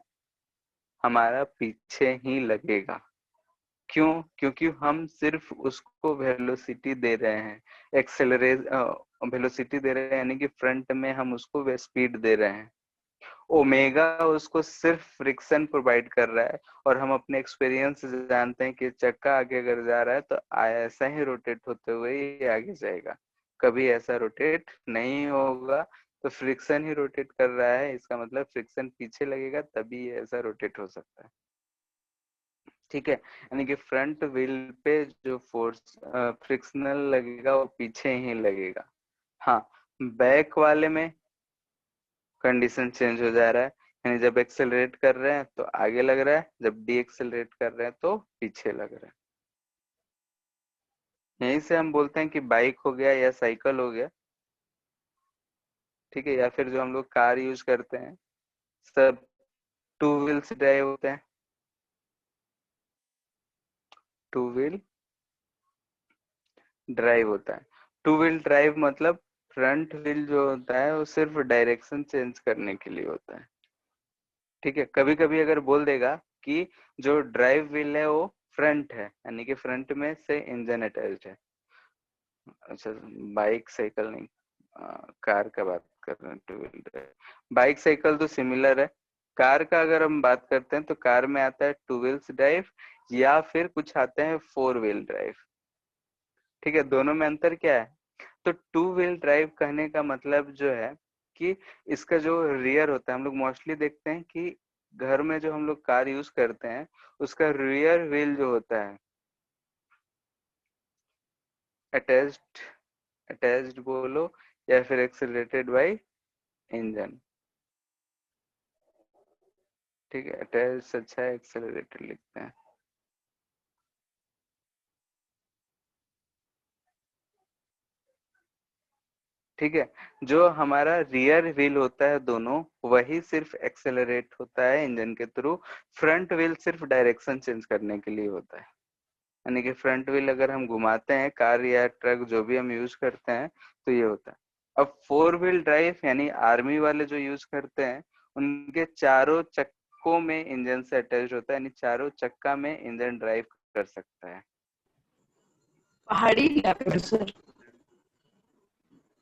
हमारा पीछे ही लगेगा। क्यों? क्योंकि हम सिर्फ उसको वेलोसिटी दे रहे हैं, एक्सेलरेट वेलोसिटी दे रहे हैं, यानी कि फ्रंट में हम उसको स्पीड दे रहे हैं। ओमेगा उसको सिर्फ फ्रिक्शन प्रोवाइड कर रहा है, और हम अपने एक्सपीरियंस से जानते हैं कि चक्का आगे अगर जा रहा है तो ऐसा ही रोटेट होते हुए ये आगे जाएगा, कभी ऐसा रोटेट नहीं होगा। तो फ्रिक्शन ही रोटेट कर रहा है, इसका मतलब फ्रिक्शन पीछे लगेगा तभी ये ऐसा रोटेट हो सकता है, ठीक है। यानी कि फ्रंट व्हील पे जो फोर्स फ्रिक्शनल लगेगा वो पीछे ही लगेगा। हाँ, बैक वाले में कंडीशन चेंज हो जा रहा है, यानी जब एक्सेलरेट कर रहे हैं तो आगे लग रहा है, जब डी एक्सेलरेट कर रहे हैं तो पीछे लग रहा है। यहीं से हम बोलते हैं कि बाइक हो गया या साइकिल हो गया, ठीक है, या फिर जो हम लोग कार यूज करते हैं सब टू व्हील्स ड्राइव होते हैं, टू व्हील ड्राइव होता है। टू व्हील ड्राइव मतलब फ्रंट व्हील जो होता है वो सिर्फ डायरेक्शन चेंज करने के लिए होता है, ठीक है। कभी कभी अगर बोल देगा कि जो ड्राइव व्हील है वो फ्रंट है, यानी कि फ्रंट में से इंजन अटैच्ड है। अच्छा, बाइक साइकिल नहीं, कार का बात कर रहे हैं, two wheel drive. Bike cycle तो सिमिलर है। कार का अगर हम बात करते हैं तो कार में आता है टू व्हील्स ड्राइव या फिर कुछ आते हैं फोर व्हील ड्राइव, ठीक है। दोनों में अंतर क्या है? तो टू व्हील ड्राइव कहने का मतलब जो है कि इसका जो रियर होता है, हम लोग मोस्टली देखते हैं कि घर में जो हम लोग कार यूज करते हैं उसका रियर व्हील जो होता है अटैच्ड, अटैच्ड बोलो या फिर एक्सेलरेटेड बाय इंजन, ठीक है। अटैच्ड से अच्छा है एक्सेलरेटेड लिखते हैं, ठीक है। जो हमारा रियर व्हील होता है दोनों, वही सिर्फ एक्सेलरेट होता है इंजन के थ्रू। फ्रंट व्हील सिर्फ डायरेक्शन चेंज करने के लिए होता है, यानी कि फ्रंट व्हील अगर हम घुमाते हैं कार या ट्रक जो भी हम यूज करते हैं तो ये होता है। अब फोर व्हील ड्राइव यानी आर्मी वाले जो यूज करते हैं उनके चारों चक्कों में इंजन से अटैच होता है, यानी चारों चक्का में इंजन ड्राइव कर सकता है। पहाड़ी इलाके में सर।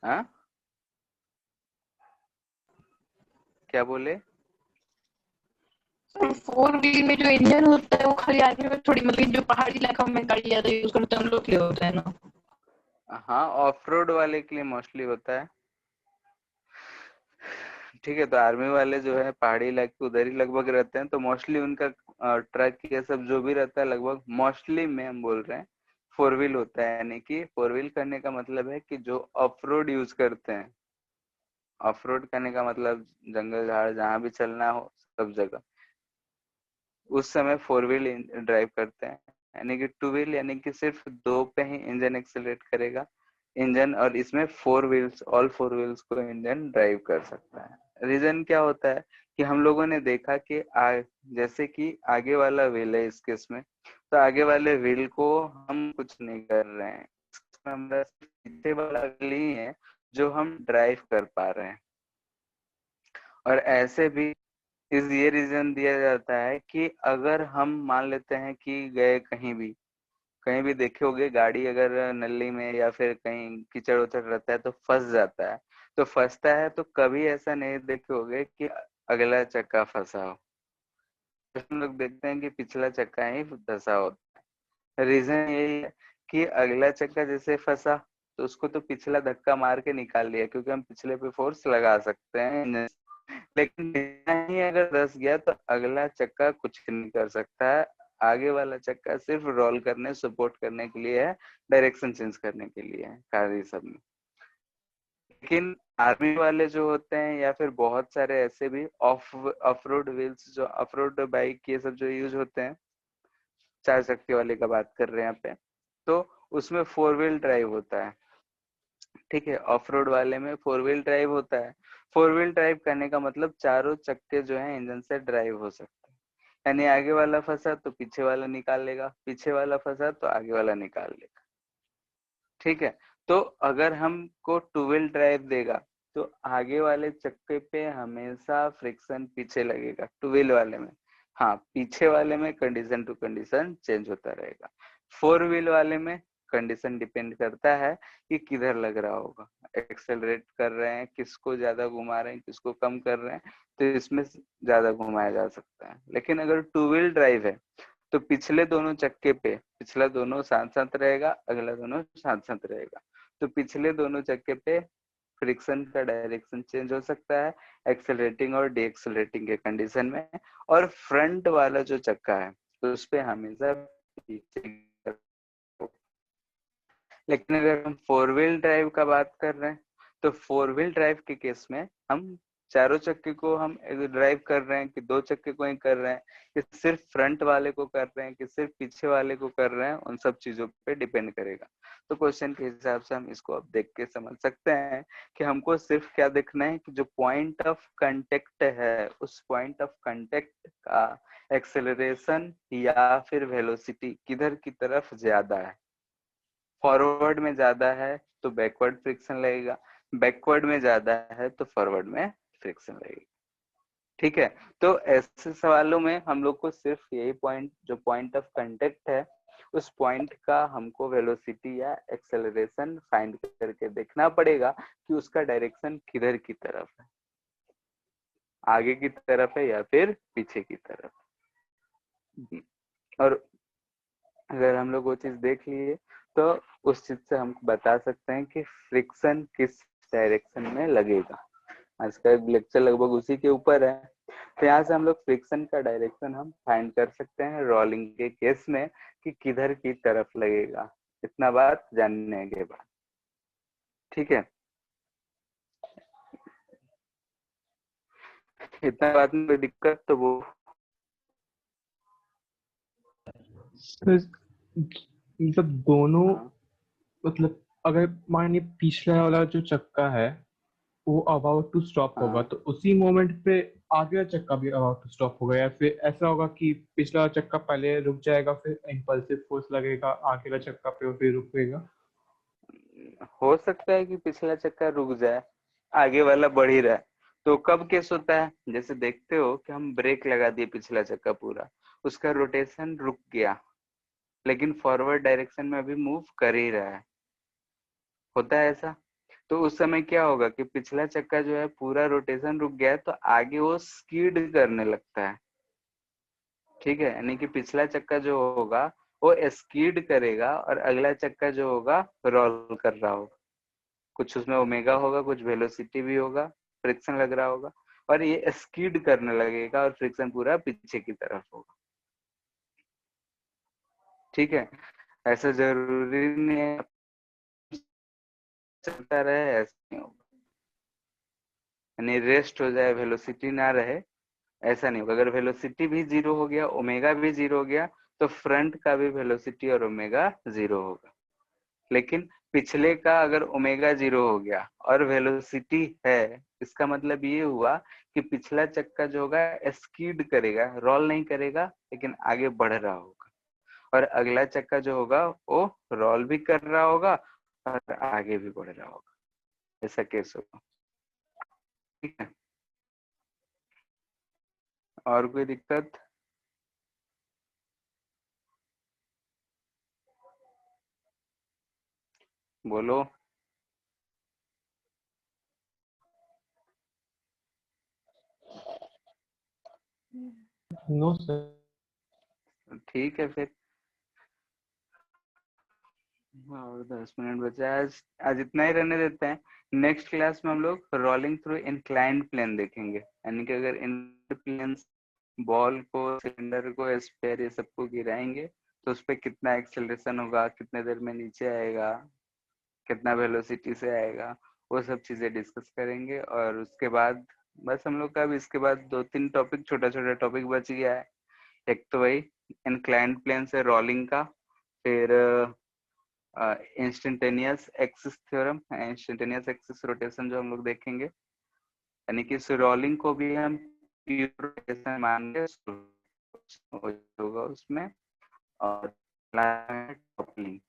हाँ, क्या बोले? फोर व्हील में जो इंजन होता है वो खाली आर्मी में थोड़ी, मतलब जो पहाड़ी इलाका में गाड़ी ज्यादा यूज करते हैं हम लोग के लिए होता है ना। हाँ, ऑफ रोड वाले के लिए मोस्टली होता है, ठीक है। तो आर्मी वाले जो है पहाड़ी इलाके उधर ही लगभग रहते हैं, तो मोस्टली उनका ट्रक ये सब जो भी रहता है लगभग मोस्टली में हम बोल रहे हैं फोर व्हील होता है। यानी कि फोर व्हील करने का मतलब है कि जो ऑफ रोड यूज करते हैं, ऑफ रोड करने का मतलब जंगल झाड़ जहां भी चलना हो सब जगह, उस समय फोर व्हील ड्राइव करते हैं। यानी कि टू व्हील यानी कि सिर्फ दो पे ही इंजन एक्सेलरेट करेगा इंजन, और इसमें four wheels, all four wheels को इंजन ड्राइव कर सकता है। रीजन क्या होता है कि हम लोगों ने देखा कि जैसे कि आगे वाला व्हील है इस केस में, तो आगे वाले व्हील को हम कुछ नहीं कर रहे हैं, हमारा पीछे वाला व्हील ही है जो हम ड्राइव कर पा रहे हैं। और ऐसे भी इस ये रीजन दिया जाता है कि अगर हम मान लेते हैं कि गए कहीं भी देखे होगे गाड़ी अगर नली में या फिर कहीं कीचड़ उचड़ रहता है तो फंस जाता है, तो फंसता है तो कभी ऐसा नहीं देखे होगे कि अगला चक्का फंसा हो, हम लोग देखते हैं कि पिछला चक्का ही फंसा होता है। रीजन यही है कि अगला चक्का जैसे फंसा तो उसको तो पिछला धक्का मार के निकाल लिया, क्योंकि हम पिछले पे फोर्स लगा सकते हैं। लेकिन नहीं, अगर धस गया तो अगला चक्का कुछ नहीं कर सकता है। आगे वाला चक्का सिर्फ रोल करने, सपोर्ट करने के लिए है, डायरेक्शन चेंज करने के लिए है, कार्य सब में। लेकिन आर्मी वाले जो होते हैं या फिर बहुत सारे ऐसे भी ऑफ रोड व्हील्स, जो ऑफ रोड बाइक ये सब जो यूज होते हैं, 4 चक्के वाले का बात कर रहे हैं यहाँ पे, तो उसमें 4 व्हील ड्राइव होता है। ठीक है, ऑफ रोड वाले में 4 व्हील ड्राइव होता है। 4 व्हील ड्राइव करने का मतलब चारों चक्के जो है इंजन से ड्राइव हो सकते हैं। यानी आगे वाला फंसा तो पीछे वाला निकाल लेगा, पीछे वाला फंसा तो आगे वाला निकाल लेगा। ठीक है, तो अगर हमको 2 व्हील ड्राइव देगा तो आगे वाले चक्के पे हमेशा फ्रिक्शन पीछे लगेगा 2 व्हील वाले में। हाँ, पीछे वाले में कंडीशन टू कंडीशन चेंज होता रहेगा। 4 व्हील वाले में कंडीशन डिपेंड करता है कि किधर लग रहा होगा, एक्सेलरेट कर रहे हैं, किसको ज्यादा घुमा रहे हैं, किसको कम कर रहे हैं, तो इसमें ज्यादा घुमाया जा सकता है। लेकिन अगर 2 व्हील ड्राइव है तो पिछले दोनों चक्के पे पिछला दोनों साथ साथ रहेगा, अगला दोनों साथ साथ रहेगा। तो पिछले दोनों चक्के पे फ्रिक्शन का डायरेक्शन चेंज हो सकता है एक्सेलरेटिंग और डीएक्सेलरेटिंग के कंडीशन में। और फ्रंट वाला जो चक्का है तो उस पे हमेशा पीछे। लेकिन अगर हम 4 व्हील ड्राइव का बात कर रहे हैं तो 4 व्हील ड्राइव के केस में हम चारों चक्के को हम ड्राइव कर रहे हैं कि 2 चक्के को ही कर रहे हैं, कि सिर्फ फ्रंट वाले को कर रहे हैं, कि सिर्फ पीछे वाले को कर रहे हैं, उन सब चीजों पे डिपेंड करेगा। तो क्वेश्चन के हिसाब से हम इसको अब देख के समझ सकते हैं कि हमको सिर्फ क्या देखना है कि जो पॉइंट ऑफ कांटेक्ट है उस पॉइंट ऑफ कांटेक्ट का एक्सेलरेशन या फिर वेलोसिटी किधर की तरफ ज्यादा है। फॉरवर्ड में ज्यादा है तो बैकवर्ड फ्रिक्शन लगेगा, बैकवर्ड में ज्यादा है तो फॉरवर्ड में फ्रिक्शन लगेगा। ठीक है, तो ऐसे सवालों में हम लोग को सिर्फ यही पॉइंट, जो पॉइंट ऑफ कांटेक्ट है, उस पॉइंट का हमको वेलोसिटी या एक्सेलरेशन फाइंड करके देखना पड़ेगा कि उसका डायरेक्शन किधर की तरफ है, आगे की तरफ है या फिर पीछे की तरफ। और अगर हम लोग वो चीज देख लिए तो उस चीज से हम बता सकते हैं कि फ्रिक्शन किस डायरेक्शन में लगेगा। आज का लेक्चर लगभग उसी के ऊपर है। तो यहाँ से हम लोग फ्रिक्शन का डायरेक्शन हम फाइंड कर सकते हैं रोलिंग के केस में कि किधर की तरफ लगेगा, इतना बात जानने के बाद। ठीक है, इतना बात में कोई दिक्कत तो वो मतलब दोनों, हाँ। मतलब अगर मानिए पिछला वाला जो चक्का है वो अबाउट टू स्टॉप होगा हाँ। तो उसी मोमेंट पे आगे वाला चक्का भी अबाउट टू स्टॉप होगा, या फिर ऐसा होगा कि पिछला वाला चक्का पहले रुक जाएगा फिर इंपल्सिव फोर्स लगेगा आगे वाला चक्का पे और फिर रुकेगा। हो सकता है कि पिछला चक्का रुक जाए, आगे वाला बढ़ ही रहा है, तो कब केस होता है, जैसे देखते हो कि हम ब्रेक लगा दिए, पिछला चक्का पूरा उसका रोटेशन रुक गया लेकिन फॉरवर्ड डायरेक्शन में अभी मूव कर ही रहा है, होता है ऐसा। तो उस समय क्या होगा कि पिछला चक्का जो है पूरा रोटेशन रुक गया है तो आगे वो स्कीड करने लगता है। ठीक है, यानी कि पिछला चक्का जो होगा वो स्कीड करेगा और अगला चक्का जो होगा रोल कर रहा होगा, कुछ उसमें ओमेगा होगा, कुछ वेलोसिटी भी होगा, फ्रिक्शन लग रहा होगा और ये स्कीड करने लगेगा और फ्रिक्शन पूरा पीछे की तरफ होगा। ठीक है, ऐसा जरूरी नहीं है चलता रहे, ऐसा नहीं होगा, यानी रेस्ट हो जाए, वेलोसिटी ना रहे, ऐसा नहीं होगा। अगर वेलोसिटी भी जीरो हो गया, ओमेगा भी जीरो हो गया, तो फ्रंट का भी वेलोसिटी और ओमेगा जीरो होगा। लेकिन पिछले का अगर ओमेगा जीरो हो गया और वेलोसिटी है, इसका मतलब ये हुआ कि पिछला चक्का जो होगा स्कीड करेगा, रोल नहीं करेगा लेकिन आगे बढ़ रहा होगा, और अगला चक्का जो होगा वो रोल भी कर रहा होगा और आगे भी बढ़ रहा होगा, ऐसा केस होगा। ठीक है, और कोई दिक्कत? बोलो। No sir. ठीक है फिर, और 10 मिनट बचे। आज आज इतना ही रहने देते हैं। नेक्स्ट क्लास में हम लोग रोलिंग थ्रू इंक्लाइंड प्लेन देखेंगे, यानी कि अगर इन प्लेन बॉल को, सिलेंडर को, स्फीयर ये सबको गिराएंगे तो उस पर कितना एक्सेलरेशन होगा, कितने देर में नीचे आएगा, कितना वेलोसिटी से आएगा, वो सब चीजें डिस्कस करेंगे। और उसके बाद बस हम लोग का अब इसके बाद 2-3 टॉपिक, छोटा छोटा टॉपिक बच गया है। एक तो वही इंक्लाइंड प्लेन से रोलिंग का, फिर instantaneous axis theorem, instantaneous axis rotation जो हम लोग देखेंगे, यानी कि रोलिंग को भी हम प्योर रोटेशन मान के होगा उसमें। और टॉपलिंग,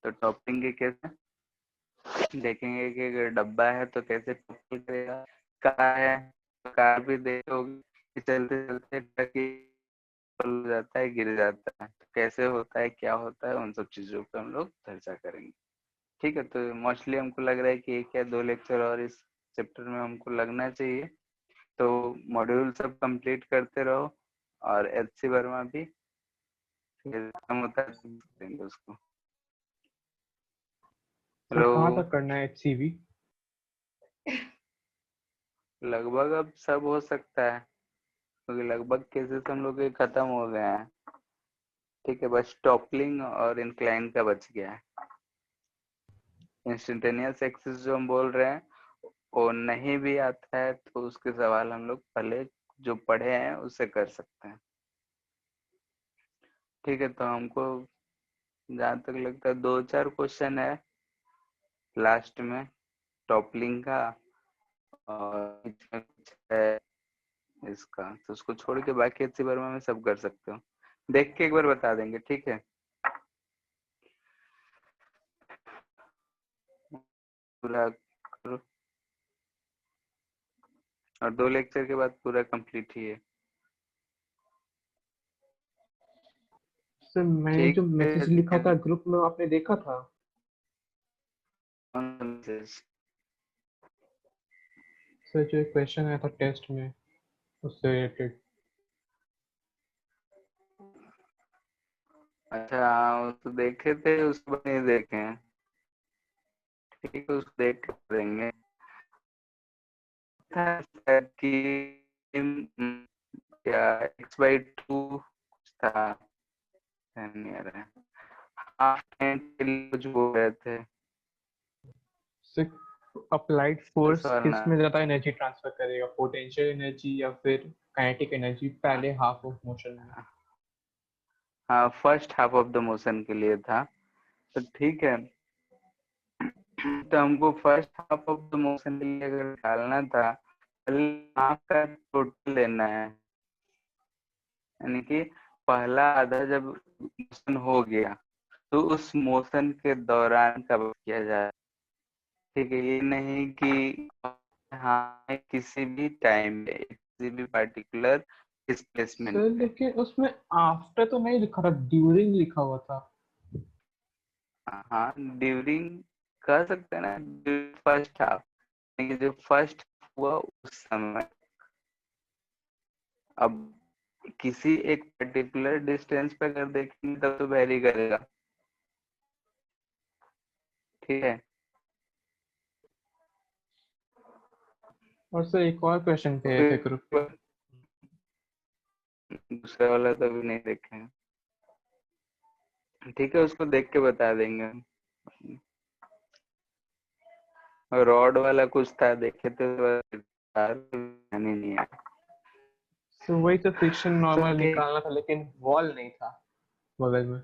तो टॉपलिंग के कैसे देखेंगे कि अगर डब्बा है तो कैसे टॉपल करेगा, कार है तो कार भी देखोगे कि चलते चलते ट्रक हो जाता है, गिर जाता है, तो कैसे होता है, क्या होता है, उन सब चीजों पे हम लोग चर्चा करेंगे। ठीक है, तो मोस्टली हमको लग रहा है कि 1 या 2 लेक्चर और इस चैप्टर में हमको लगना चाहिए। तो मॉड्यूल सब कंप्लीट करते रहो, और एचसी वर्मा भी, फिर खत्म होता है तो देंगे उसको। सर कहाँ हेलो, तक करना है HCV? लगभग अब सब हो सकता है, क्योंकि लगभग केसेस हम लोग के खत्म हो गए हैं। ठीक है, बस टॉपलिंग और इंक्लाइन का बच गया है। इंस्टेंटेनियस एक्सिस जो हम बोल रहे हैं वो नहीं भी आता है तो उसके सवाल हम लोग पहले जो पढ़े हैं उससे कर सकते हैं। ठीक है, तो हमको जहाँ तक लगता है 2-4 क्वेश्चन है लास्ट में टॉपलिंग का, और इसमें कुछ है इसका, तो उसको छोड़ के बाकी अच्छी बार में सब कर सकते हो। देख के एक बार बता देंगे, ठीक है। पूरा करो, और 2 लेक्चर के बाद पूरा कंप्लीट ही है। सर मैंने ठीक जो मैसेज लिखा है, था ग्रुप में, आपने देखा था? सर जो एक क्वेश्चन आया था टेस्ट में उससे रिलेटेड। अच्छा वो तो देखे थे, उसको नहीं देखे हैं। ठीक है, उसको देख के करेंगे। था शायद कि क्या x/2 कुछ था, ध्यान नहीं आ रहा है। हाफ के लिए कुछ बोल रहे थे, सर अप्लाइड तो फोर्स सर ना, किस में ज़्यादा एनर्जी ट्रांसफर करेगा, पोटेंशियल एनर्जी या फिर काइनेटिक एनर्जी पहले हाफ ऑफ मोशन में? हाँ first half of the motion के लिए था। तो ठीक है, तो हमको first half of the motion के लिए अगर डालना था, पहले हाफ का टोटल लेना है, यानी कि पहला आधा जब मोशन हो गया तो उस मोशन के दौरान कब किया जाए। ठीक है, ये नहीं कि हाँ किसी भी टाइम पे किसी भी पर्टिकुलर डिस्प्लेसमेंट सर पे। लेकिन उसमें आफ्टर तो नहीं लिखा था, ड्यूरिंग लिखा हुआ था। हाँ ड्यूरिंग कह सकते हैं ना, फर्स्ट हाफ, जो फर्स्ट हुआ उस समय। अब किसी एक पर्टिकुलर डिस्टेंस पे अगर देखेंगे तब तो वेरी करेगा। ठीक है, और सर एक और क्वेश्चन तो पे थे ग्रुप पे। फिर दूसरा वाला तो अभी नहीं देखे हैं। ठीक है, उसको देख के बता देंगे हम। रॉड वाला कुछ था, देखे तो ध्यान ही नहीं है। सो वही तो फ्रिक्शन तो नॉर्मल ठीक निकालना था, लेकिन वॉल नहीं था बगल में।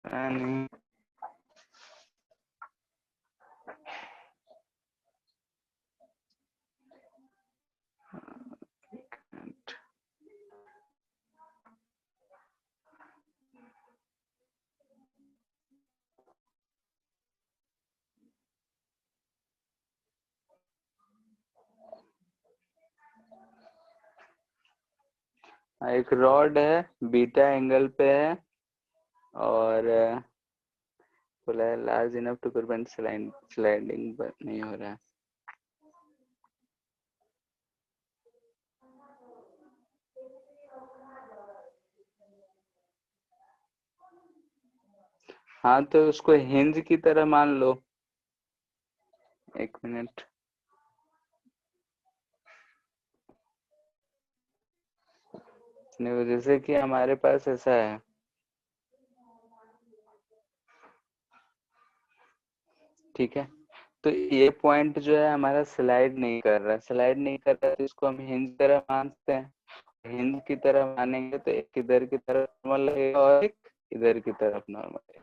है, नहीं एक रॉड है, बीटा एंगल पे है, और बोला है large enough to prevent sliding, पर नहीं हो रहा है। हाँ तो उसको हिंज की तरह मान लो। एक मिनट, जैसे कि हमारे पास ऐसा है, ठीक है, तो ये पॉइंट जो है हमारा स्लाइड नहीं कर रहा है, तो इसको हम हिंज तरह मानते हैं। हिंज की तरह मानेंगे तो एक इधर की तरफ नॉर्मल लगेगा और एक इधर की तरफ नॉर्मल लगेगा,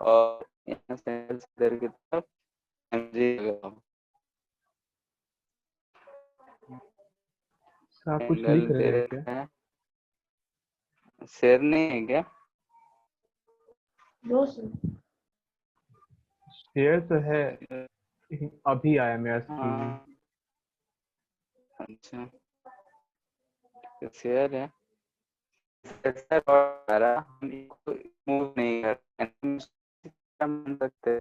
और यहाँ से इधर की तरफ एमजी लगेगा। आप कुछ एंगल लिख रहे दे हैं क्या? रखा है, शेयर नहीं है क्या? No sir. शेयर तो है, लेकिन अभी आया मेरा स्क्रीन में। हाँ अच्छा, शेयर है, ऐसा रहा, हम इसको मूव नहीं कर सकते,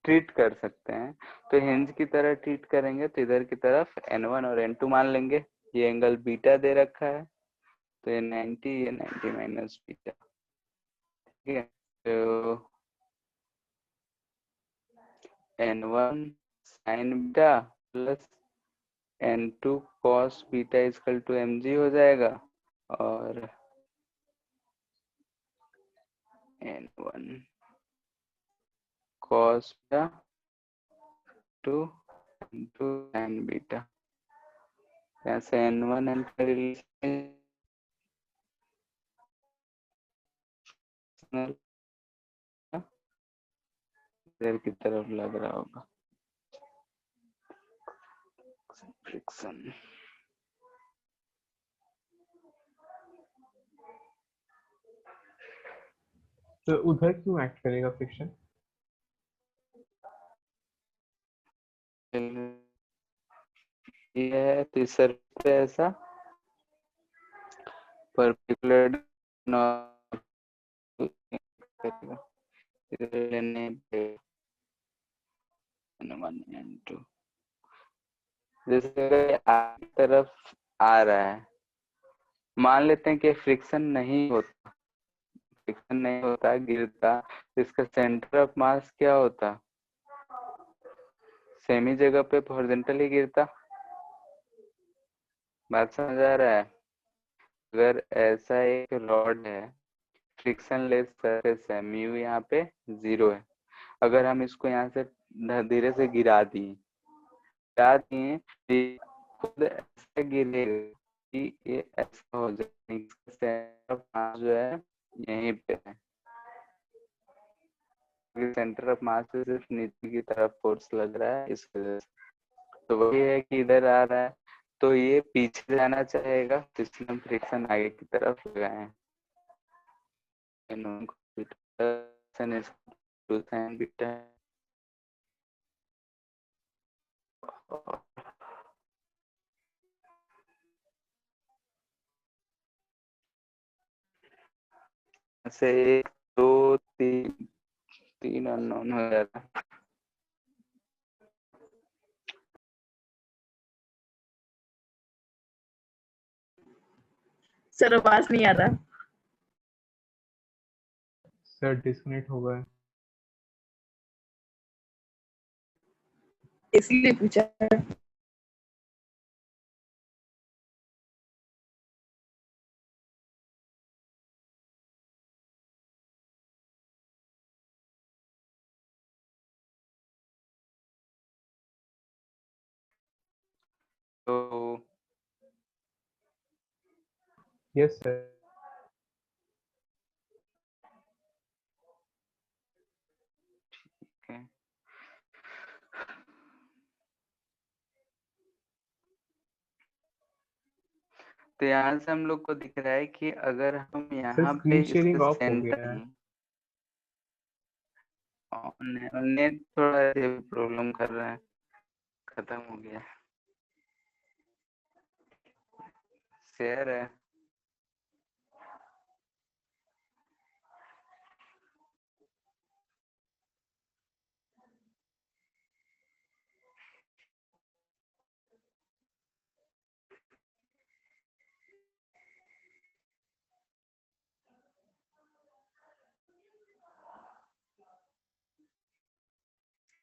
ट्रीट कर सकते हैं। तो हिंज की तरह ट्रीट करेंगे तो इधर की तरफ n1 और n2 मान लेंगे। ये एंगल बीटा दे रखा है, तो ये 90, ये 90 माइनस बीटा, ठीक है। तो n1 sine beta plus n2 cos beta is equal to mg हो जाएगा, और n1 cos beta to n2 sin beta, ऐसे n1 n का रिलेशन इधर की तरफ लग रहा होगा, फ्रिक्शन। तो उधर क्यों एक्ट करेगा फ्रिक्शन? ये है तो इस सरफेस पे ऐसा पर्टिकुलर लेने पे n1 n2, जैसे आगे तरफ आ रहा है, मान लेते हैं कि फ्रिक्शन नहीं होता, गिरता, तो इसका सेंटर ऑफ मास क्या होता, सेमी जगह पे हॉरिजॉन्टली गिरता। बात समझ आ रहा है? अगर ऐसा एक रॉड है, फ्रिक्शन लेस सरफेस है, म्यू यहाँ पे 0 है, अगर हम इसको यहाँ से धीरे से गिरा दिए तो ये खुद ऐसा गिरेगा कि ये ऐसा हो जाए, इसका सेंटर ऑफ मास जो है यहीं पे है, सेंटर ऑफ मास से सिर्फ नीचे की तरफ फोर्स लग रहा है इस वजह से। तो वही है कि इधर आ रहा है तो ये पीछे जाना चाहेगा, तो इसलिए हम फ्रिक्शन आगे की तरफ लगाए हैं। बीटा से 1 2 3 अननोन हो जाता है। सर आवाज नहीं आ रहा, सर डिस्कनेक्ट हो गया। इसलिए पूछा। तो यस सर। ठीक है, तो यहाँ से हम लोग को दिख रहा है कि अगर हम सर यहाँ पे स्क्रीन इसके शेयरिंग ऑफ हो सेंटर गया है। नेट थोड़ा प्रॉब्लम कर रहा है, खत्म हो गया, शेयर है।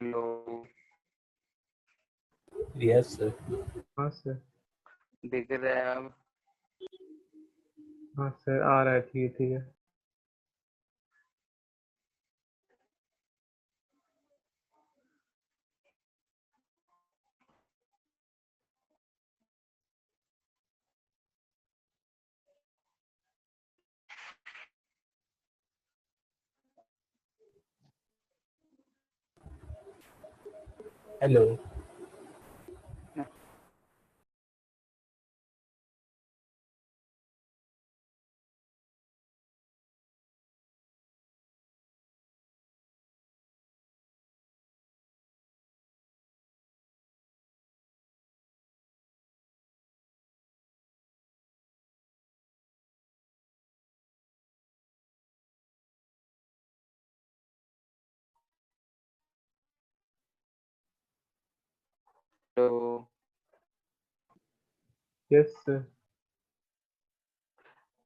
Hello, yes sir. हाँ सर। दिख रहा है अब? हाँ सर, आ रहा है। ठीक है, ठीक है। हेलो। तो यस सर।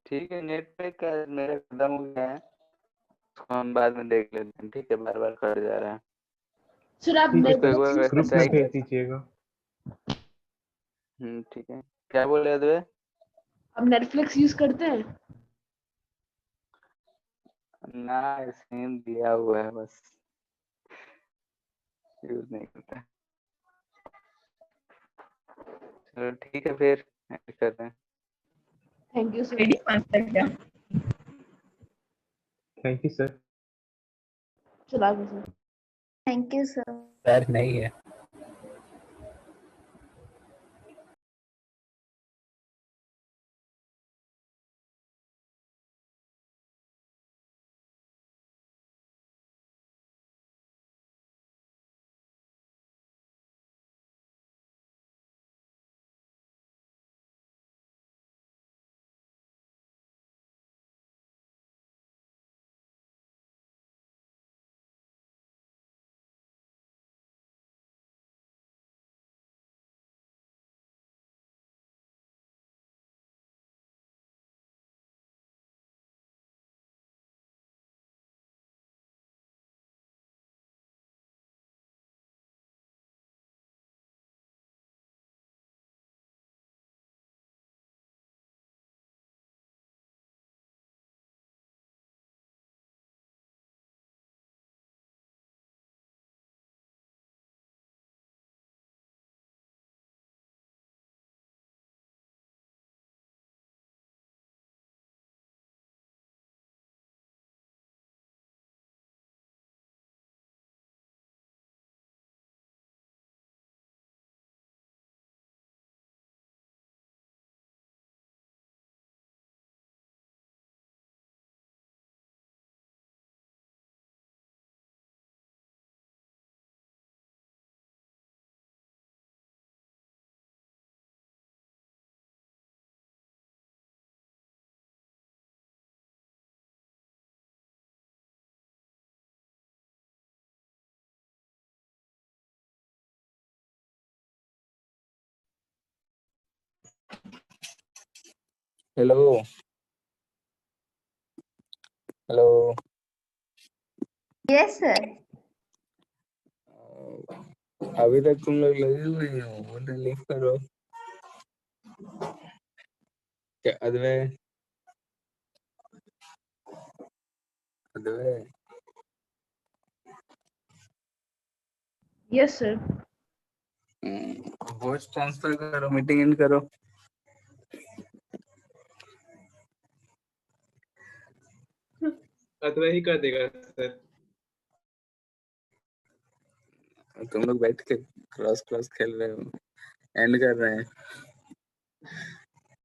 ठीक है, नेट पे का मेरा खत्म हो गया है, उसको हम बाद में देख लेते हैं। ठीक है, बार बार कट जा रहा है। सर आप ठीक है इसको एक सर, बार नेटफ्लिक्स यूज वैसे ग्रुप करते में ट्राई। हैं? भेज दीजिएगा। ठीक है। क्या बोल रहे थे? आप नेटफ्लिक्स यूज करते हैं? ना, स्क्रीन दिया हुआ है बस, यूज नहीं करता। चलो ठीक है, फिर ऐड करते हैं। Thank you sir. आईडी पांच तक क्या? Thank you sir. चला गया sir. Thank you sir. Sir नहीं है। हेलो। हेलो। Yes sir. अभी तक तुम लोग लगे हुए हो, बोल रहे लिफ्ट करो। क्या Advay? Advay. Yes sir. Voice transfer करो, मीटिंग एंड करो। अथवा ही कर देगा सर। तुम लोग बैठ के क्रॉस क्रॉस खेल रहे हो, एंड कर रहे हैं।